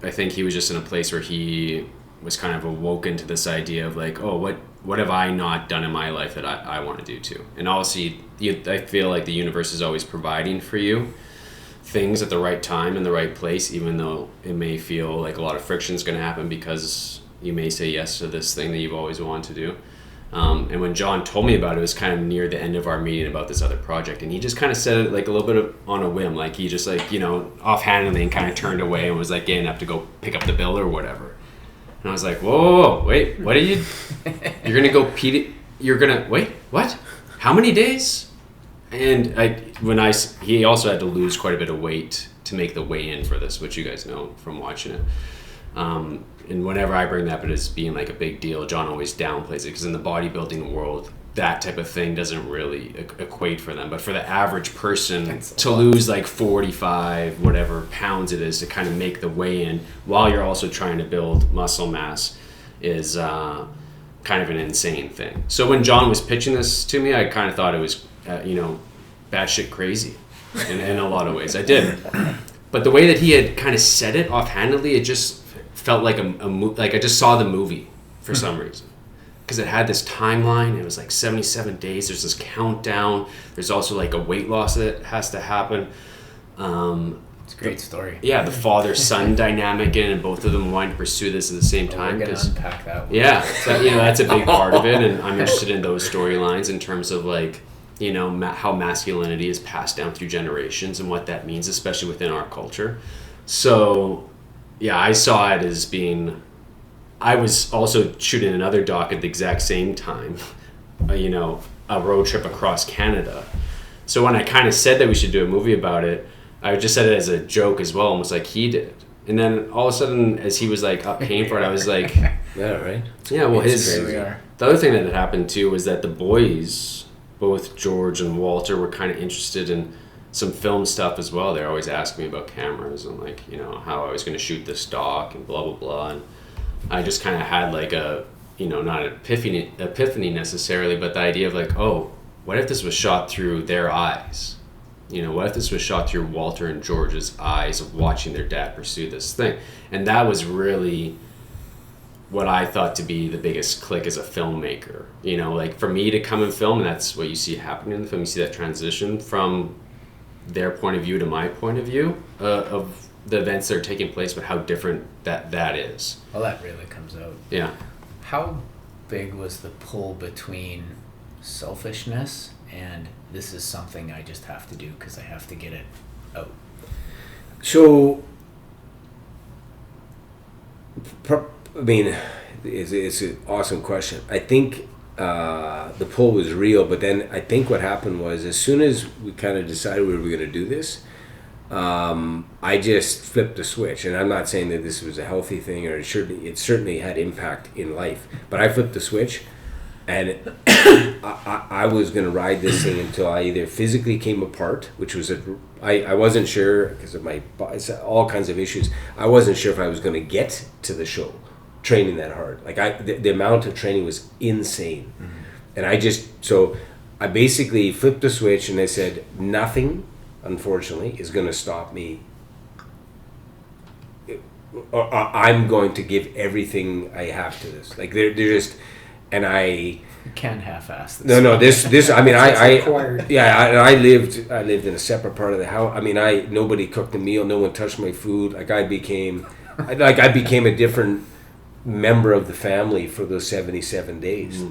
I think he was just in a place where he was kind of awoken to this idea of like, oh, what have I not done in my life that I want to do too? And obviously, I feel like the universe is always providing for you things at the right time in the right place, even though it may feel like a lot of friction is going to happen because you may say yes to this thing that you've always wanted to do. And when John told me about it, it was kind of near the end of our meeting about this other project, and he just kind of said it like a little bit on a whim, like he just like offhandedly and kind of turned away and was like getting up to go pick up the bill or whatever. And I was like, whoa, wait, what are you? You're gonna go You're gonna wait? What? How many days? And he also had to lose quite a bit of weight to make the weigh-in for this, which you guys know from watching it. And whenever I bring that up as being like a big deal, John always downplays it because in the bodybuilding world, that type of thing doesn't really equate for them. But for the average person to lose like 45 whatever pounds it is to kind of make the weigh-in while you're also trying to build muscle mass is kind of an insane thing. So when John was pitching this to me, I kind of thought it was batshit crazy in a lot of ways. I did. But the way that he had kind of said it offhandedly, it just felt like like I just saw the movie for some reason. Because it had this timeline. It was like 77 days. There's this countdown. There's also like a weight loss that has to happen. It's a great story. Yeah, the father-son dynamic in it, and both of them wanting to pursue this at the same time. We're going to unpack that one. Yeah, so, that's a big part of it, and I'm interested in those storylines in terms of like, how masculinity is passed down through generations and what that means, especially within our culture. So, yeah, I saw it as being... I was also shooting another doc at the exact same time, a road trip across Canada. So when I kind of said that we should do a movie about it, I just said it as a joke as well, almost like he did. And then all of a sudden, as he was like up paying for it, I was like... Yeah, right? Yeah, well, the other thing that had happened too was that the boys, both George and Walter, were kind of interested in some film stuff as well. They're always asking me about cameras and like, how I was going to shoot this doc and blah, blah, blah. And I just kind of had like a, not an epiphany necessarily, but the idea of like, oh, what if this was shot through their eyes? What if this was shot through Walter and George's eyes of watching their dad pursue this thing? And that was really what I thought to be the biggest click as a filmmaker. Like for me to come and film, and that's what you see happening in the film. You see that transition from their point of view to my point of view of the events that are taking place, but how different that is. Well, that really comes out. Yeah. How big was the pull between selfishness and this is something I just have to do because I have to get it out? So, I mean, it's an awesome question. I think the pull was real, but then I think what happened was as soon as we kind of decided we were going to do this, I just flipped the switch. And I'm not saying that this was a healthy thing, or it certainly had impact in life, but I flipped the switch, and I was going to ride this thing until I either physically came apart, which was I wasn't sure because of my all kinds of issues. I wasn't sure if I was going to get to the show training that hard. Like the amount of training was insane. And I basically flipped the switch and I said, nothing, unfortunately, is going to stop me. I'm going to give everything I have to this. Like they're just, and I. You can't half-ass this. No. This. I mean, required. I lived in a separate part of the house. I mean, nobody cooked a meal. No one touched my food. I became a different member of the family for those 77 days.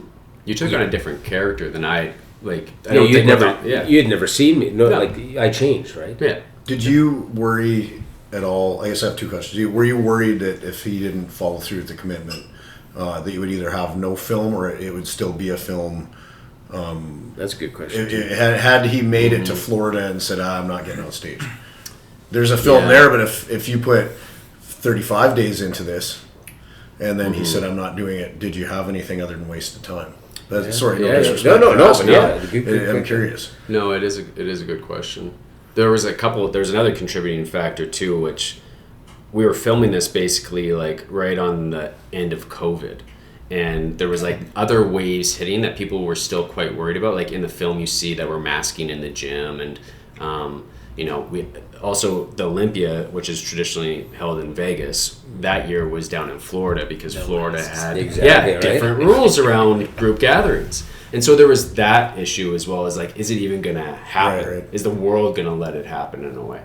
You took on a different character than I like. You had never seen me. No, like I changed, right? Yeah. Did you worry at all? I guess I have two questions. Were you worried that if he didn't follow through with the commitment, that you would either have no film or it would still be a film? That's a good question. Had he made it to Florida and said, I'm not getting on stage. There's a film there, but if you put 35 days into this, and then he said, I'm not doing it, did you have anything other than wasted time? Sorry, no disrespect. No. I'm curious. No, it is a good question. There's another contributing factor too, which we were filming this basically like right on the end of COVID. And there was like other waves hitting that people were still quite worried about. Like in the film you see that we're masking in the gym, and we also the Olympia, which is traditionally held in Vegas, that year was down in Florida because Florida had different rules around group gatherings. And so there was that issue as well as like, is it even going to happen? Right. Is the world going to let it happen in a way?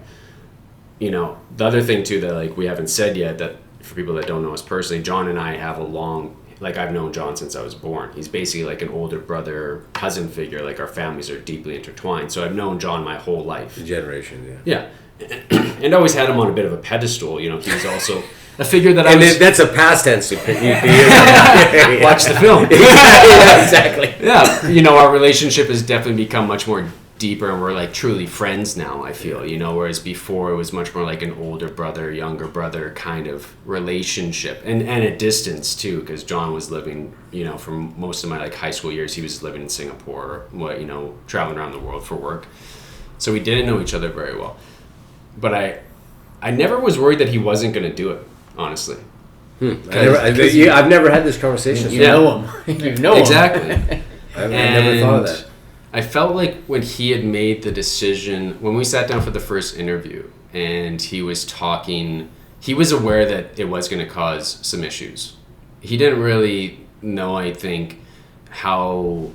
The other thing too that like we haven't said yet, that for people that don't know us personally, John and I have I've known John since I was born. He's basically like an older brother, cousin figure. Like our families are deeply intertwined. So I've known John my whole life. Generation, yeah. And always had him on a bit of a pedestal. He was also a figure that that's a past tense. Watch the film. Yeah, exactly. Yeah. Our relationship has definitely become much more deeper, and we're like truly friends now, I feel, whereas before it was much more like an older brother, younger brother kind of relationship, and a distance too, because John was living, for most of my like high school years, he was living in Singapore, traveling around the world for work. So we didn't know each other very well. But I never was worried that he wasn't going to do it, honestly. I've never had this conversation. You know him. You know exactly. him. I never thought of that. I felt like when he had made the decision, when we sat down for the first interview and he was talking, he was aware that it was going to cause some issues. He didn't really know, I think, how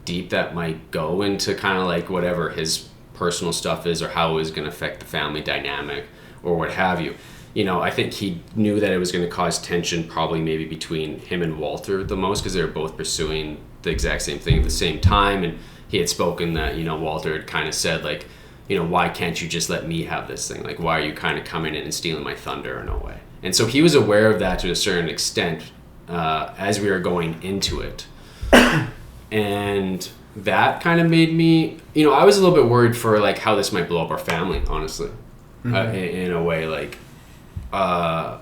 deep that might go into kind of like whatever his personal stuff is or how it was going to affect the family dynamic or what have you. I think he knew that it was going to cause tension probably maybe between him and Walter the most, because they were both pursuing the exact same thing at the same time. And he had spoken that, Walter had kind of said like, why can't you just let me have this thing? Like, why are you kind of coming in and stealing my thunder in a way? And so he was aware of that to a certain extent as we were going into it. And that kind of made me, I was a little bit worried for like how this might blow up our family, honestly, in a way, like, because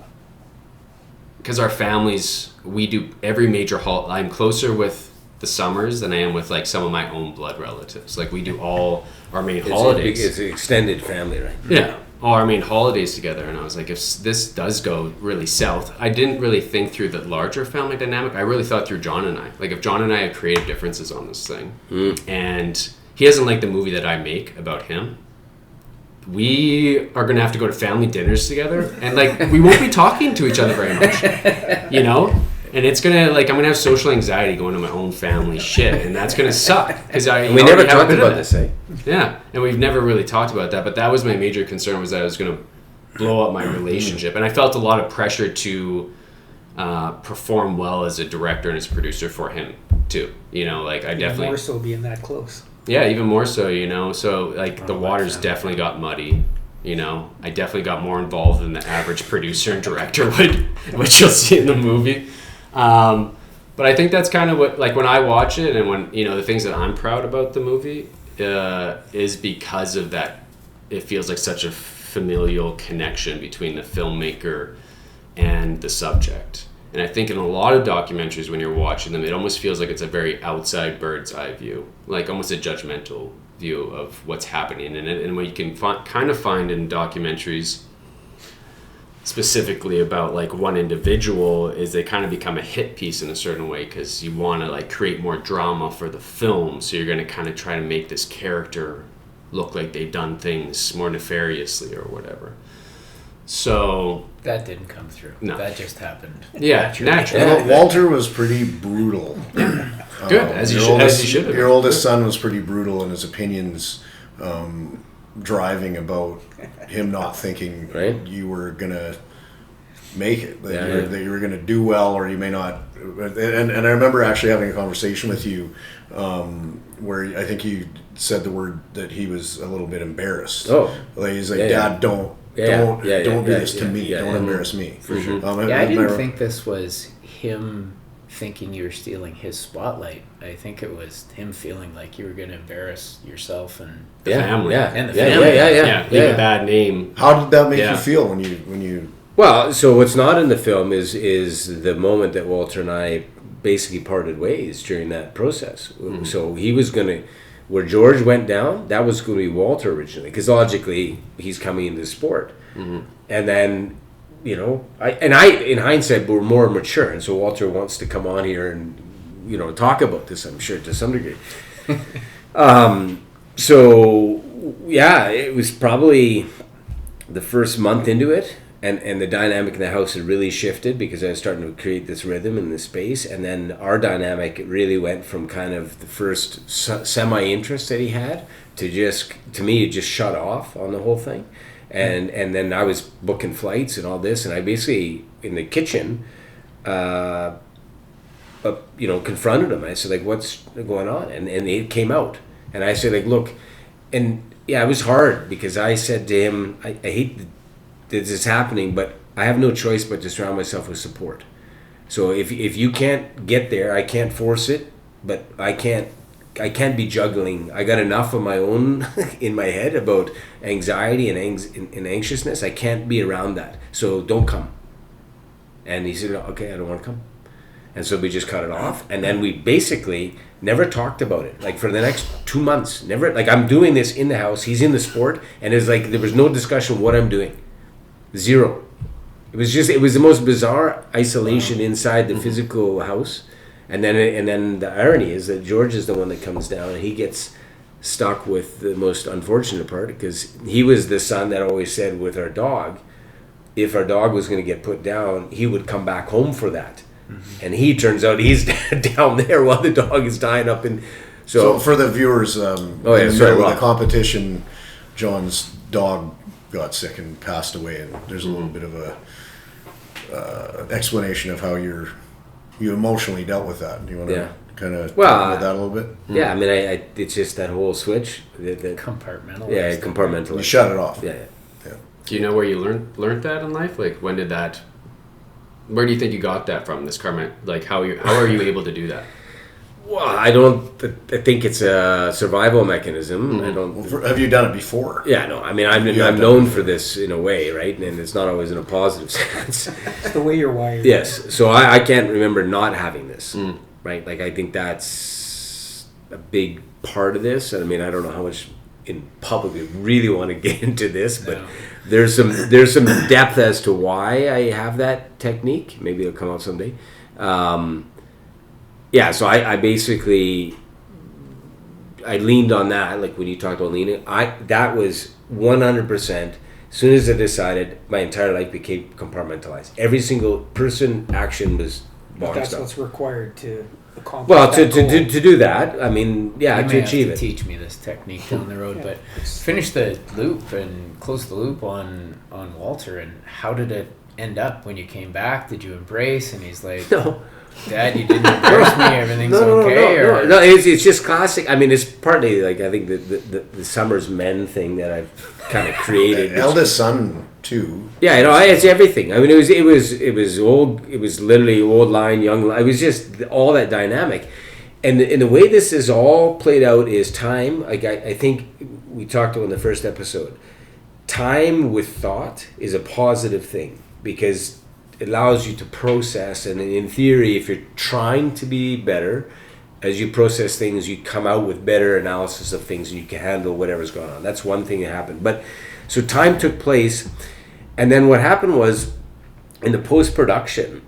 our families, we do every major I'm closer with the Somers than I am with like some of my own blood relatives. Like we do all our main holidays. It's an extended family, right? Yeah, all our main holidays together. And I was like, if this does go really south, I didn't really think through the larger family dynamic. I really thought through John and I. Like if John and I had creative differences on this thing, and he doesn't like the movie that I make about him, we are going to have to go to family dinners together, and like we won't be talking to each other very much, and it's going to like I'm going to have social anxiety going to my own family shit, and that's going to suck because we never talked about this, eh? Yeah, and we've never really talked about that, but that was my major concern, was that I was going to blow up my relationship. And I felt a lot of pressure to perform well as a director and as a producer for him too. You know, like I definitely more so being that close. Yeah, even more so, you know. So like the waters definitely got muddy. You know, I definitely got more involved than the average producer and director would, which you'll see in the movie. But I think that's kind of what, like when I watch it and when, you know, the things that I'm proud about the movie is because of that. It feels like such a familial connection between the filmmaker and the subject. And I think in a lot of documentaries, when you're watching them, it almost feels like it's a very outside bird's eye view, like almost a judgmental view of what's happening in it. And what you can kind of find in documentaries specifically about like one individual is they kind of become a hit piece in a certain way because you want to like create more drama for the film. So you're going to kind of try to make this character look like they've done things more nefariously or whatever. So that didn't come through. No. That just happened. Yeah, naturally. Well, Walter was pretty brutal. Good, as he should have. Your oldest son was pretty brutal in his opinions, driving about him not thinking you were going to make it, that you were going to do well, or you may not. And I remember actually having a conversation with you where I think you said the word that he was a little bit embarrassed. Oh. Like, he's like, Dad, don't do this to me. Don't embarrass me. For sure. I didn't think this was him thinking you were stealing his spotlight. I think it was him feeling like you were going to embarrass yourself and the family. And the family. Leave a bad name. How did that make you feel when you? Well, so what's not in the film is the moment that Walter and I basically parted ways during that process. Mm-hmm. So he was going to, where George went down, that was going to be Walter originally, because logically he's coming into the sport. Mm-hmm. And then, you know, I in hindsight we're more mature, and so Walter wants to come on here and, you know, talk about this, I'm sure, to some degree. So yeah, it was probably the first month into it. And the dynamic in the house had really shifted because I was starting to create this rhythm in this space. And then our dynamic really went from kind of the first semi-interest that he had to me, it just shut off on the whole thing. And then I was booking flights and all this. And I basically, in the kitchen, confronted him. I said, like, what's going on? And it came out. And I said, like, look, and yeah, it was hard because I said to him, I hate this is happening, but I have no choice but to surround myself with support. So if you can't get there, I can't force it, but I can't be juggling. I got enough of my own in my head about anxiety and anxiousness. I can't be around that. So don't come. And he said, okay, I don't want to come. And so we just cut it off. And then we basically never talked about it. Like for the next 2 months, never, like I'm doing this in the house. He's in the sport. And it's like, there was no discussion what I'm doing. Zero. It was the most bizarre isolation inside the physical house. And then the irony is that George is the one that comes down and he gets stuck with the most unfortunate part because he was the son that always said with our dog, if our dog was going to get put down, he would come back home for that. Mm-hmm. And he turns out he's down there while the dog is dying up in. So for the viewers, in the middle of the competition, John's dog got sick and passed away, and there's a little bit of a explanation of how you emotionally dealt with that. Do you want to kind of talk about that a little bit? Yeah, I mean, it's just that whole switch. That compartmentalized. Yeah, compartmentalized. You shut it off. Yeah. Do you know where you learned that in life? Like, when did that? Where do you think you got that from? This karma, like how are you able to do that? Well, I think it's a survival mechanism. Mm-hmm. Have you done it before? Yeah, no. I mean, I'm known for this in a way, right? And it's not always in a positive sense. It's the way you're wired. Yes. So I can't remember not having this, right? Like, I think that's a big part of this. I mean, I don't know how much in public we really want to get into this, but there's some depth as to why I have that technique. Maybe it'll come out someday. Yeah, so I basically leaned on that. Like when you talked about leaning, that was 100%. As soon as I decided, my entire life became compartmentalized. Every single person action was boxed up. That's what's required to accomplish Well, that goal. to do that, I mean, yeah, You may to have achieve to it. teach me this technique down the road, Yeah. but finish the loop and close the loop on Walter. And how did it end up when you came back? Did you embrace? And he's like, No. Dad, you didn't embrace me. Everything's No, okay. Or no, it's just classic. I mean, it's partly like I think the Somers men thing that I've kind of created. Eldest son too. Yeah, you know, it's everything. I mean, it was old. It was literally old line, young line. It was just all that dynamic, and the way this is all played out is time. Like I think we talked about in the first episode. Time with thought is a positive thing because it allows you to process, and in theory, if you're trying to be better, as you process things, you come out with better analysis of things, and you can handle whatever's going on. That's one thing that happened. But so time took place, and then what happened was in the post-production.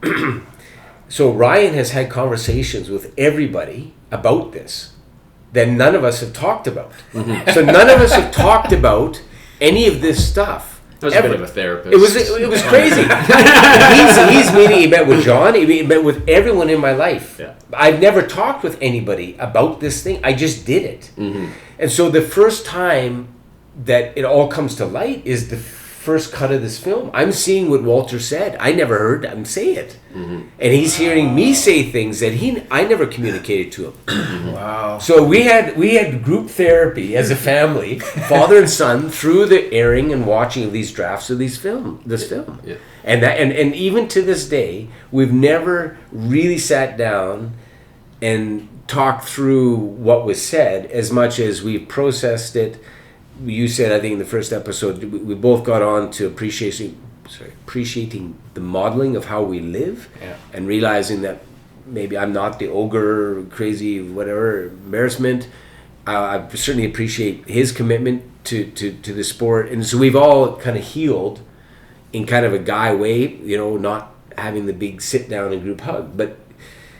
So Ryan has had conversations with everybody about this that none of us have talked about. So none of us have talked about any of this stuff. I was a bit of a therapist. It was crazy. he's meeting. He met with John. He met with everyone in my life. Yeah. I've never talked with anybody about this thing. I just did it. And so the first time that it all comes to light is the first cut of this film. I'm seeing what Walter said. I never heard him say it, and he's hearing me say things that I never communicated to him. wow. So we had group therapy as a family, father and son, through the airing and watching of these drafts of this film. Yeah. And even to this day, we've never really sat down and talked through what was said as much as we've processed it. You said, I think in the first episode, we both got on to appreciating the modeling of how we live, and realizing that maybe I'm not the ogre, crazy, whatever, embarrassment. I certainly appreciate his commitment to the sport. And so we've all kind of healed in kind of a guy way, you know, not having the big sit down and group hug. But,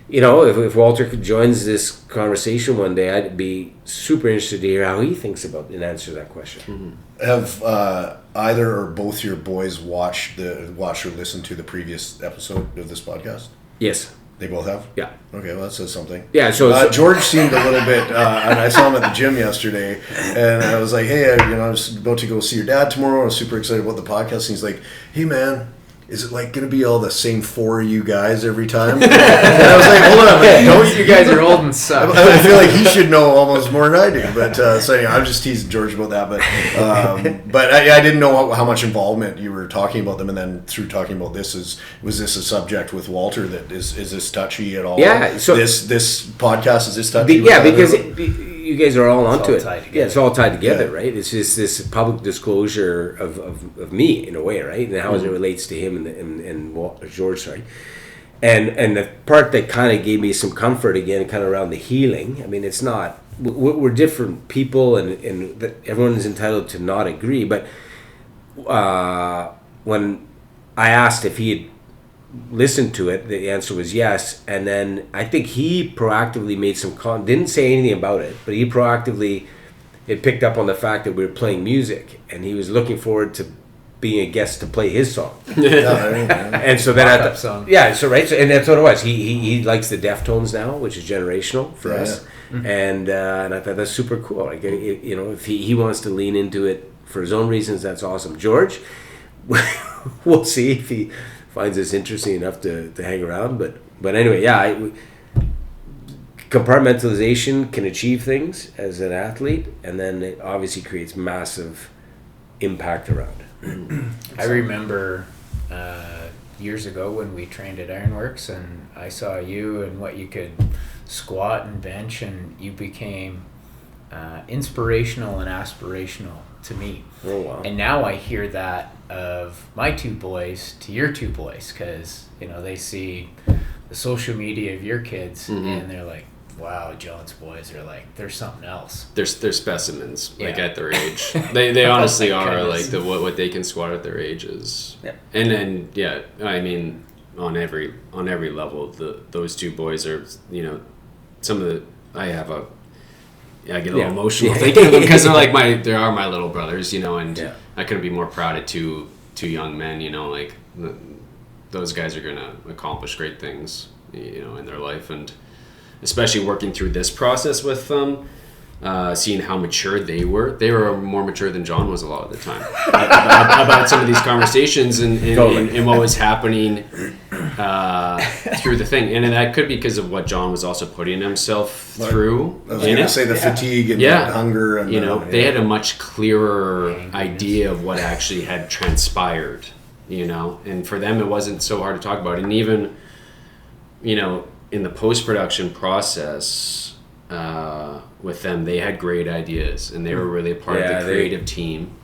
you know, if Walter joins this conversation one day, I'd be super interested to hear how he thinks about and answer that question. Have either or both your boys watched or listened to the previous episode of this podcast? Yes. They both have? Yeah. Okay, well that says something. Yeah, so George seemed a little bit, and I saw him at the gym yesterday, and I was like, hey, I was about to go see your dad tomorrow. I was super excited about the podcast, and he's like, hey man, is it like going to be all the same four of you guys every time? And I was like, hold on, don't You guys are old and suck. I feel like he should know almost more than I do. But so anyway, I'm just teasing George about that. But I didn't know how much involvement you were talking about them, and then through talking about this, was this a subject with Walter that is this touchy at all? Yeah, so- this podcast is this touchy? yeah, with because either? you guys are all onto all it. tied together. Yeah, it's all tied together, Yeah. right? It's just this public disclosure of me in a way, right? And how it relates to him and George, sorry. And the part that kind of gave me some comfort again, kind of around the healing. I mean, it's not we're different people, and everyone is entitled to not agree. But when I asked if he had listened to it, the answer was yes. And then I think he proactively made some didn't say anything about it, but he proactively it picked up on the fact that we were playing music, and he was looking forward to being a guest to play his song. And so then Backup song. yeah, so right, so, and that's what it was. He likes the Deftones now, which is generational for Yeah. us, and I thought that's super cool. Like, you know, if he wants to lean into it for his own reasons, that's awesome. George, we'll see if he finds this interesting enough to hang around. But anyway, yeah, compartmentalization can achieve things as an athlete, and then it obviously creates massive impact around it. I remember years ago when we trained at Ironworks, and I saw you and what you could squat and bench, and you became inspirational and aspirational to me. Oh wow! And now I hear that of my two boys to your two boys, because you know they see the social media of your kids, and they're like, wow, John's boys are like, they're something else. They're specimens, like Yeah. at their age. They honestly are Goodness. like what they can squat at their ages. Yeah. And yeah, I mean on every level, those two boys are, you know, some of the I get a little emotional thinking of them because they are my little brothers, you know, and I couldn't be more proud of two young men, you know, like those guys are gonna accomplish great things, you know, in their life, and especially working through this process with them, seeing how mature they were more mature than John was a lot of the time about some of these conversations and what was happening through the thing. And that could be because of what John was also putting himself through. I was going to say the fatigue and the hunger. And they had a much clearer idea of what actually had transpired, and for them it wasn't so hard to talk about. And even, in the post-production process, with them, they had great ideas, and they were really a part of the creative team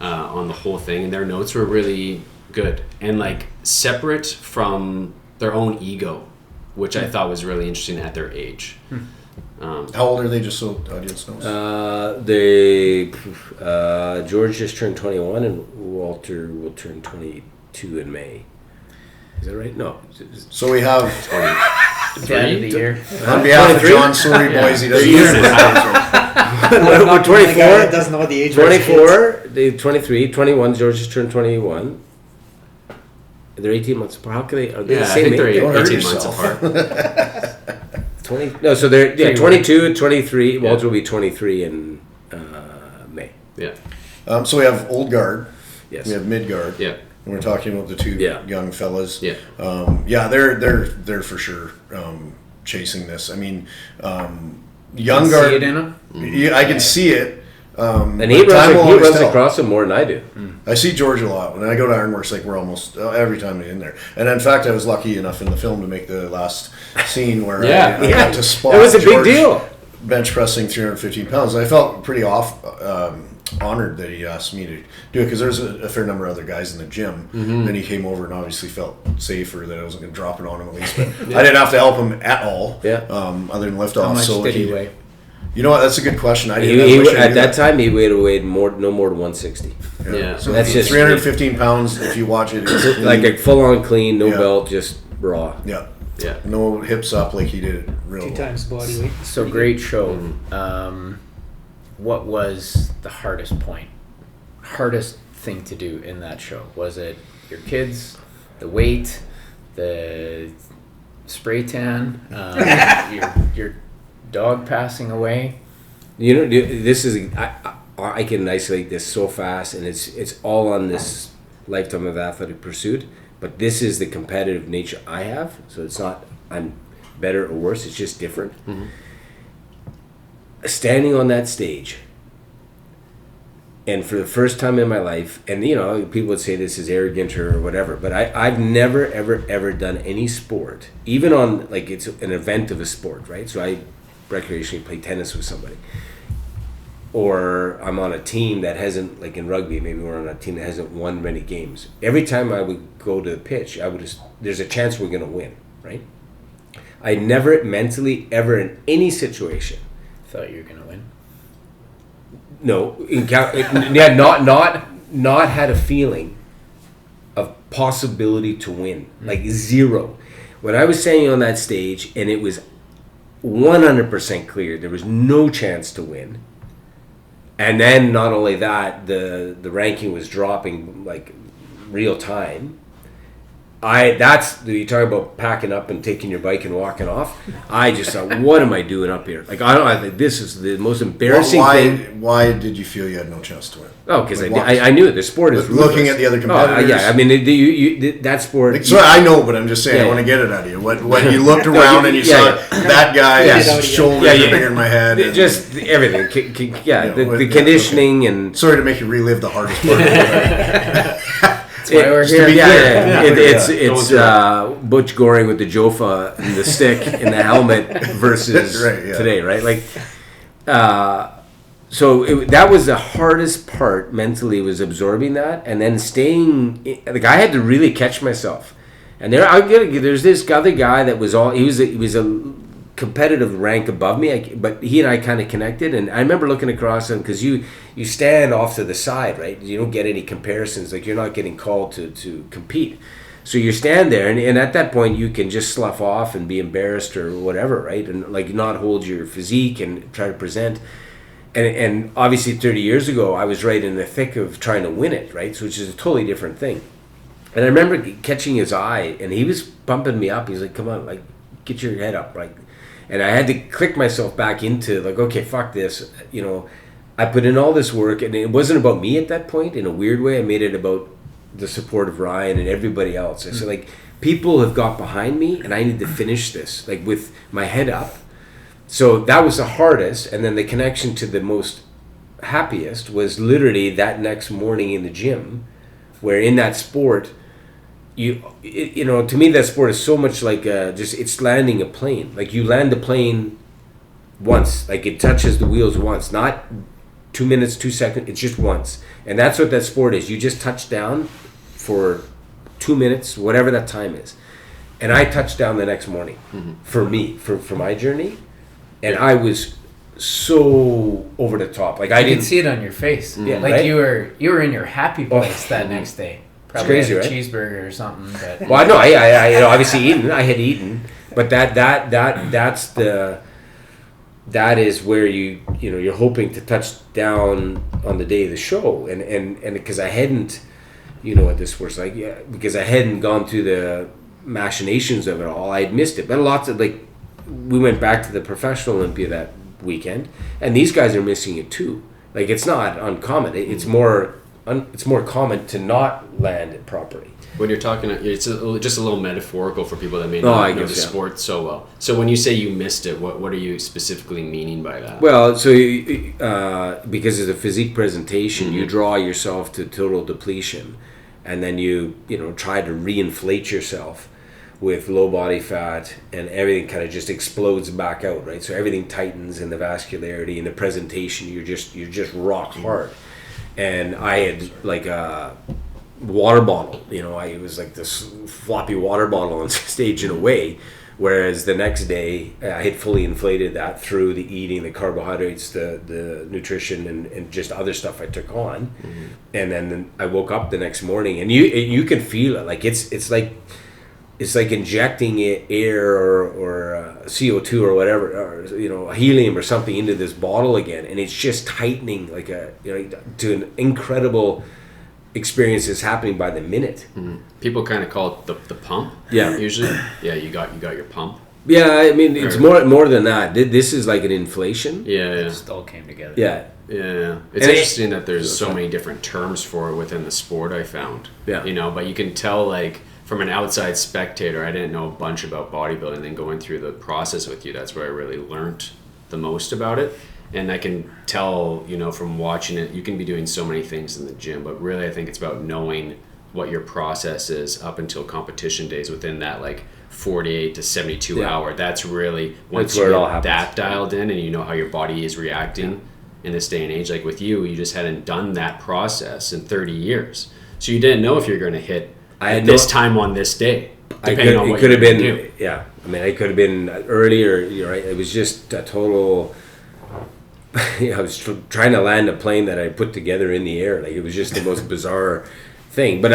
on the whole thing, and their notes were really good and like separate from their own ego, which I thought was really interesting at their age. How old are they, just so the audience knows? George just turned 21, and Walter will turn 22 in May. Is that right? No. So we have Dad of the year. on behalf of John, sorry boys, he doesn't know. We're 24. Doesn't know what the age 24, they 23, 21. George just turned 21. They're 18 months apart. How can they? Are they the I same think they're age? 18 months apart. 20. No, so they're 22, 23. Walter will be 23 in May. Yeah. So we have old guard. Yes. We have mid guard. Yeah. And we're talking about the two young fellas. Yeah. They're for sure chasing this. I mean, young See guard. it in them? Yeah, I can see it. And he runs across them more than I do. I see George a lot. When I go to Ironworks, like we're almost every time we're in there. And in fact, I was lucky enough in the film to make the last scene where I got to spot It was a George big deal. bench pressing 315 pounds. And I felt pretty honored that he asked me to do it, because there's a fair number of other guys in the gym. And he came over and obviously felt safer that I wasn't going to drop it on him at least. But I didn't have to help him at all. Other than lift How off. much So did he weigh? You know what? That's a good question. I didn't. At that time, he weighed no more than 160. Yeah. So That's just 315 pounds. If you watch it, it's like a full-on clean, no Yeah. belt, just raw. Yeah. Yeah. No hips up like he did it real 2 well. times body weight. So great show. What was the hardest point? Hardest thing to do in that show? Was it your kids, the weight, the spray tan, your dog passing away? This is I can isolate this so fast, and it's all on this lifetime of athletic pursuit. But this is the competitive nature I have, so it's not I'm better or worse. It's just different. Standing on that stage, and for the first time in my life, and people would say this is arrogant or whatever, but I've never ever done any sport, even on like it's an event of a sport, right? So I recreationally play tennis with somebody, or I'm on a team that hasn't, like in rugby, maybe we're on a team that hasn't won many games. Every time I would go to the pitch, there's a chance we're going to win, right? I never mentally ever in any situation Thought you were gonna win. not had a feeling of possibility to win, like zero. When I was standing on that stage and it was 100% clear there was no chance to win, and then not only that, the ranking was dropping like real time. You talk about packing up and taking your bike and walking off. I just thought, what am I doing up here? Like I think this is the most embarrassing thing. Why did you feel you had no chance to win? Oh, because I knew it. The sport is looking at the other competitors. I mean, that sport. So I know, but I'm just saying. I want to get it out of you. When you looked around and you saw that guy's shoulders are bigger than my head. Just everything. The conditioning and. Sorry to make you relive the hardest part. That's why we're here. It's Butch Goring with the Jofa and the stick and the helmet versus today, right? Like, that was the hardest part mentally, was absorbing that, and then staying. Like, I had to really catch myself. And there's this other guy that was he was a competitive rank above me, but he and I kind of connected, and I remember looking across him, because you stand off to the side, right? You don't get any comparisons, like you're not getting called to compete, so you stand there, and at that point you can just slough off and be embarrassed or whatever, right? And like not hold your physique and try to present, and obviously 30 years ago I was right in the thick of trying to win it, right? So which is a totally different thing. And I remember catching his eye, and he was bumping me up. He's like, come on, like, get your head up, like. And I had to click myself back into like, okay, fuck this. You know, I put in all this work, and it wasn't about me at that point. In a weird way, I made it about the support of Ryan and everybody else. I said, like, people have got behind me, and I need to finish this, like, with my head up. So that was the hardest, and then the connection to the most happiest was literally that next morning in the gym, where in that sport, you know, to me that sport is so much like just it's landing a plane. Like, you land the plane once, like it touches the wheels once, not 2 minutes, 2 seconds, it's just once. And that's what that sport is. You just touch down for 2 minutes, whatever that time is. And I touched down the next morning for me, for my journey. And I was so over the top. Like, I could didn't see it on your face. Yeah, like right? you were in your happy place that next day. Probably crazy, had a right? cheeseburger or something. But Well, no, I you know, obviously eaten. I had eaten, but that is where you know, you're hoping to touch down on the day of the show, and because I hadn't, you know what this was like, yeah, because I hadn't gone through the machinations of it all. I'd missed it, but lots of, like, we went back to the professional Olympia that weekend, and these guys are missing it too. Like, it's not uncommon. It's more common to not land it properly. When you're talking, it's just a little metaphorical for people that may Oh, I not know guess, the yeah. sport so well. So when you say you missed it, what are you specifically meaning by that? Well, so because of the physique presentation, you draw yourself to total depletion, and then you know, try to reinflate yourself with low body fat, and everything kind of just explodes back out, right? So everything tightens in the vascularity and the presentation. You're just rock hard. And I had like a water bottle, you know, it was like this floppy water bottle on stage in a way, whereas the next day I had fully inflated that through the eating, the carbohydrates, the nutrition, and just other stuff I took on. And then I woke up the next morning, and you can feel it, like it's like injecting air or CO2 or whatever, or, you know, helium or something into this bottle again, and it's just tightening like to an incredible experience is happening by the minute. People kind of call it the pump. Yeah. Usually, yeah, you got your pump. Yeah, I mean, it's more than that. This is like an inflation. Yeah, it yeah. just all came together. Yeah. Yeah, it's And interesting that there's so many different terms for it within the sport, I found. Yeah. You know, but you can tell, like, from an outside spectator, I didn't know a bunch about bodybuilding, then going through the process with you, that's where I really learned the most about it. And I can tell, you know, from watching it, you can be doing so many things in the gym, but really I think it's about knowing what your process is up until competition days within that, like, 48 to 72 hour. That's really, once That's where you it all get happens. that dialed in and you know how your body is reacting in this day and age. Like with you just hadn't done that process in 30 years. So you didn't know if you're going to hit this time on this day, depending on what could you're have going to been, do. yeah. I mean, it could have been earlier. You're right. It was just a total. I was trying to land a plane that I put together in the air. Like, it was just the most bizarre thing. But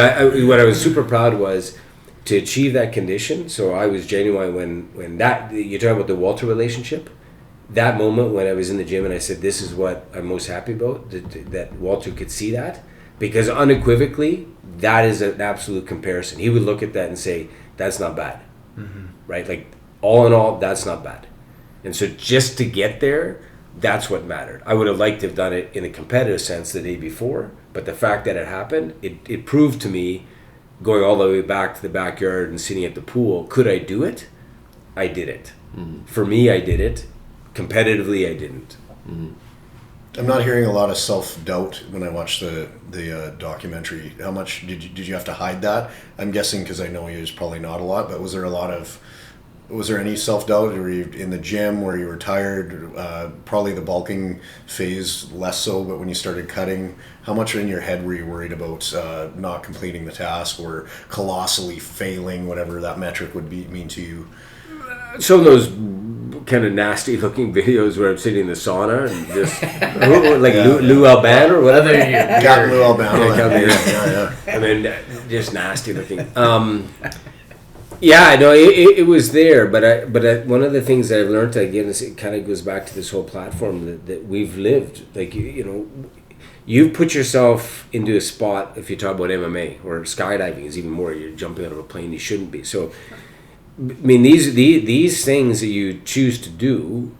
what I was super proud was to achieve that condition. So I was genuine when that, you're talking about the Walter relationship. That moment when I was in the gym and I said, "This is what I'm most happy about," that Walter could see that, because unequivocally that is an absolute comparison. He would look at that and say, "That's not bad," right? Like, all in all, that's not bad. And so just to get there, that's what mattered. I would have liked to have done it in a competitive sense the day before, but the fact that it happened, it proved to me, going all the way back to the backyard and sitting at the pool, could I do it? I did it. For me, I did it. Competitively, I didn't. I'm not hearing a lot of self-doubt when I watch the documentary. How much did you have to hide that? I'm guessing, because I know it was probably not a lot, but was there any self-doubt? Were you in the gym where you were tired? Probably the bulking phase less so, but when you started cutting, how much in your head were you worried about not completing the task or colossally failing, whatever that metric would mean to you? Some of those kind of nasty looking videos where I'm sitting in the sauna and just like Lou Albano or whatever. Got Lou Albano. Yeah. I mean, just nasty looking. Yeah, no, it was there, but one of the things that I've learned, again, is it kind of goes back to this whole platform that we've lived. Like, you know, you've put yourself into a spot, if you talk about MMA or skydiving is even more, you're jumping out of a plane you shouldn't be. So mean, these things that you choose to do,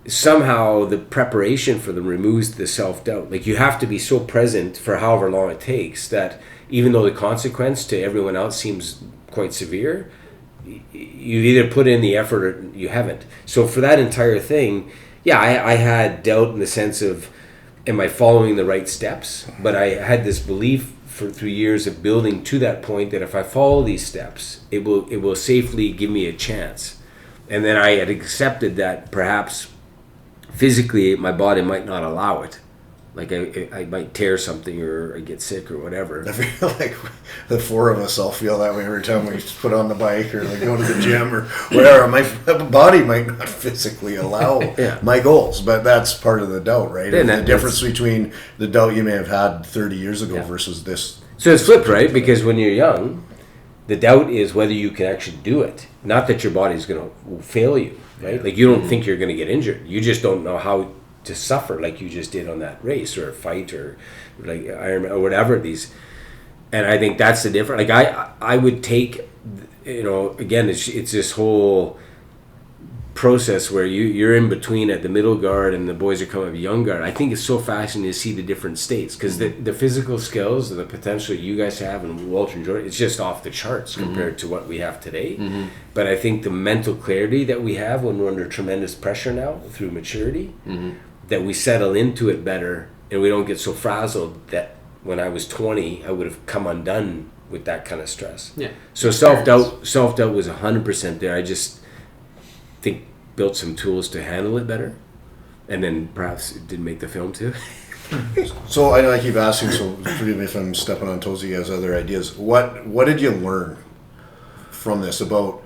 somehow the preparation for them removes the self-doubt. Like, you have to be so present for however long it takes that even though the consequence to everyone else seems quite severe, you either put in the effort or you haven't. So for that entire thing, yeah, I had doubt in the sense of, am I following the right steps? But I had this belief through years of building to that point that if I follow these steps, it will safely give me a chance. And then I had accepted that perhaps physically my body might not allow it. Like I might tear something or I get sick or whatever. I feel like the four of us all feel that way every time we put on the bike or like go to the gym or whatever. My body might not physically allow my goals, but that's part of the doubt, right? And the difference between the doubt you may have had 30 years ago versus this. So it's flipped, right? Because when you're young, the doubt is whether you can actually do it. Not that your body's going to fail you, right? Like, you don't think you're going to get injured. You just don't know how to suffer like you just did on that race or a fight or like Ironman or whatever these. And I think that's the difference. Like, I would take, again, it's this whole process where you're in between at the middle guard and the boys are coming up young guard. I think it's so fascinating to see the different states because the physical skills and the potential you guys have and Walter and Jordan, it's just off the charts compared to what we have today. But I think the mental clarity that we have when we're under tremendous pressure now through maturity, that we settle into it better and we don't get so frazzled that when I was 20 I would have come undone with that kind of stress. So self-doubt was 100% there. I just think built some tools to handle it better, and then perhaps it didn't make the film too. So I know I keep asking, so forgive me if I'm stepping on toes. You guys other ideas. What did you learn from this about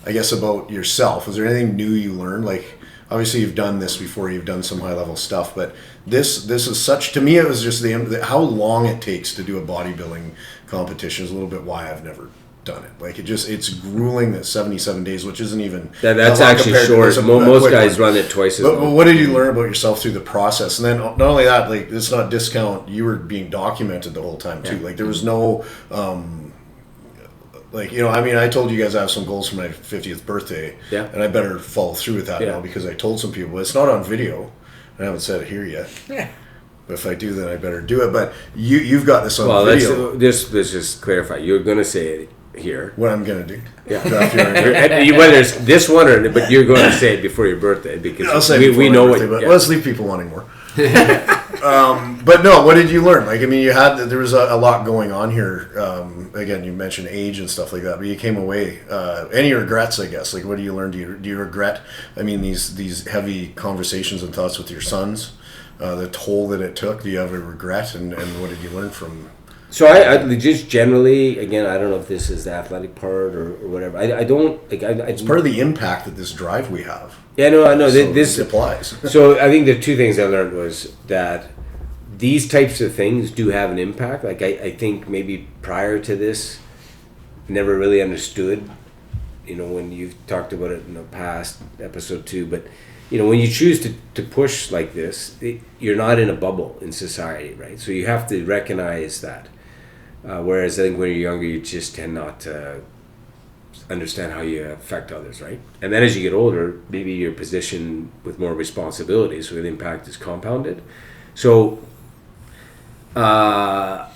yourself? Was there anything new you learned? Like, obviously you've done this before, you've done some high level stuff, but this is such, to me it was just how long it takes to do a bodybuilding competition is a little bit why I've never done it. Like, it's grueling that 77 days, which isn't even that's actually short. Most guys run it twice as long. But what did you learn about yourself through the process? And then not only that, like, let's not discount, you were being documented the whole time too. Like, there was no I told you guys I have some goals for my 50th birthday, and I better follow through with that now because I told some people. It's not on video. I haven't said it here yet. But if I do, then I better do it. But you've got this on video. Let's just clarify. You're going to say it here. What I'm going to do. Whether it's this one but you're going to say it before your birthday because we know what. But let's leave people wanting more. But no, what did you learn? Like, I mean, there was a lot going on here. Again, you mentioned age and stuff like that, but you came away. Any regrets? I guess. Like, what do you learn? Do you regret? I mean, these heavy conversations and thoughts with your sons, the toll that it took. Do you have a regret? And what did you learn from? So I just generally, again, I don't know if this is the athletic part or whatever. I don't like. It's part of the impact that this drive we have. Yeah, no, I know. So this applies. So I think the two things I learned was that these types of things do have an impact. Like, I think maybe prior to this, never really understood, when you've talked about it in the past, episode 2, but, when you choose to push like this, you're not in a bubble in society, right? So you have to recognize that. Whereas I think when you're younger, you just tend not to understand how you affect others, right? And then as you get older, maybe you're positioned with more responsibility, so the impact is compounded. So, I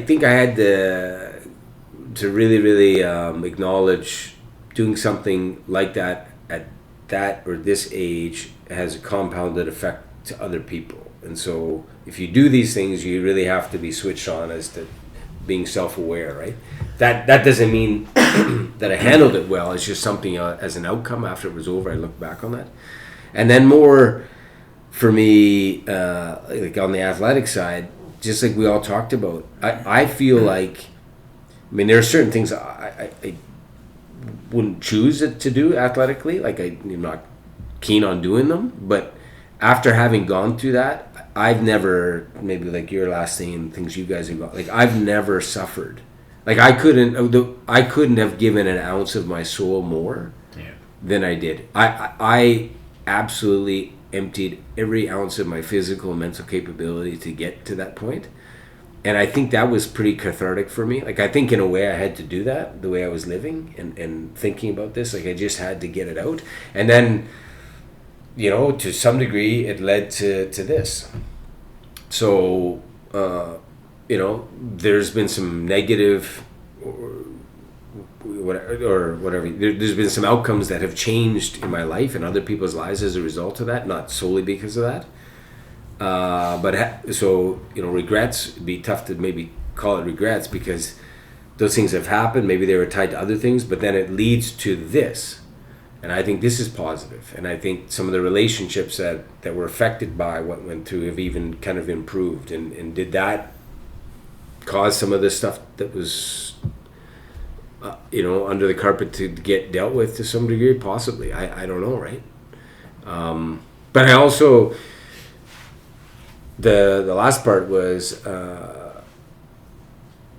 think I had to really, really acknowledge doing something like that at that or this age has a compounded effect to other people. And so if you do these things, you really have to be switched on as to being self-aware, right? That doesn't mean that I handled it well. It's just something as an outcome after it was over, I look back on that. And then more for me, like on the athletic side, just like we all talked about, I feel like, I mean, there are certain things I wouldn't choose to do athletically. Like, I'm not keen on doing them, but after having gone through that, I've never, maybe like your last thing and things you guys have got, like, I've never suffered. Like, I couldn't have given an ounce of my soul more than I did. I absolutely emptied every ounce of my physical and mental capability to get to that point. And I think that was pretty cathartic for me. Like, I think in a way I had to do that, the way I was living and thinking about this. Like, I just had to get it out. And then, you know, to some degree, it led to this. So, you know, there's been some negative or whatever. There's been some outcomes that have changed in my life and other people's lives as a result of that, not solely because of that. So, you know, regrets, it'd be tough to maybe call it regrets because those things have happened. Maybe they were tied to other things, but then it leads to this. And I think this is positive. And I think some of the relationships that were affected by what went through have even kind of improved. And did that cause some of the stuff that was, you know, under the carpet to get dealt with to some degree? Possibly. I don't know, right? But I also... The last part was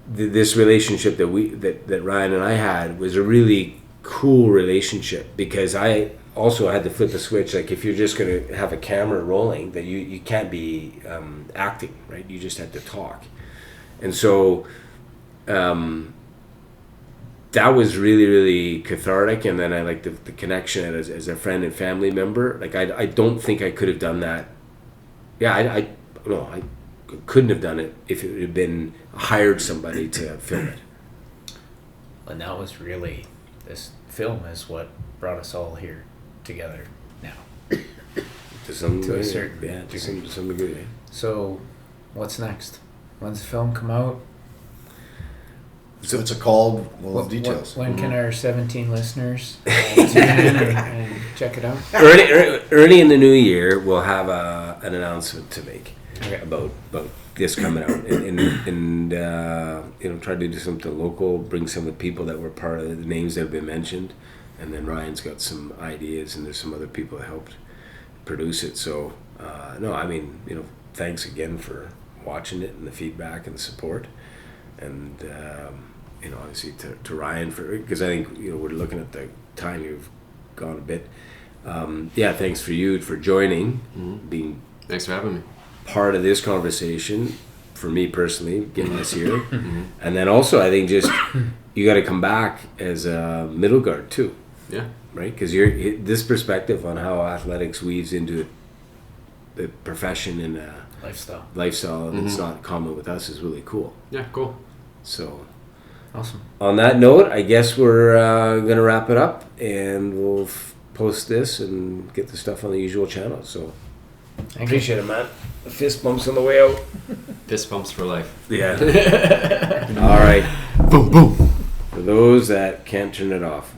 this relationship that Ryan and I had was a really cool relationship because I also had to flip a switch. Like, if you're just going to have a camera rolling, that you can't be acting, right? You just had to talk. And so that was really, really cathartic. And then I like the connection as a friend and family member. Like, I don't think I could have done that. Yeah, I couldn't have done it if it had been hired somebody to film it. And that was really, this film is what brought us all here together now. To some To degree, a certain yeah, degree. to some degree. So, what's next? When's the film come out? So it's a called, well, details. When can our 17 listeners tune in and check it out? Early in the new year, we'll have an announcement to make about this coming out, and you know, try to do something local, bring some of the people that were part of the names that have been mentioned, and then Ryan's got some ideas, and there's some other people that helped produce it. So no, I mean, you know, thanks again for watching it and the feedback and the support, and you know, obviously to Ryan because I think, you know, we're looking at the time, you've gone a bit. Yeah, thanks for you for joining, being Thanks for having me. part of this conversation for me personally, getting us here. And then also, I think just you got to come back as a middle guard too. Yeah. Right? Because you're this perspective on how athletics weaves into the profession and lifestyle that's not common with us is really cool. Yeah, cool. So Awesome. on that note, I guess we're going to wrap it up, and we'll post this and get the stuff on the usual channels. So appreciate it, man. Fist bumps on the way out. Fist bumps for life. Yeah. All right. Boom, boom. For those that can't turn it off.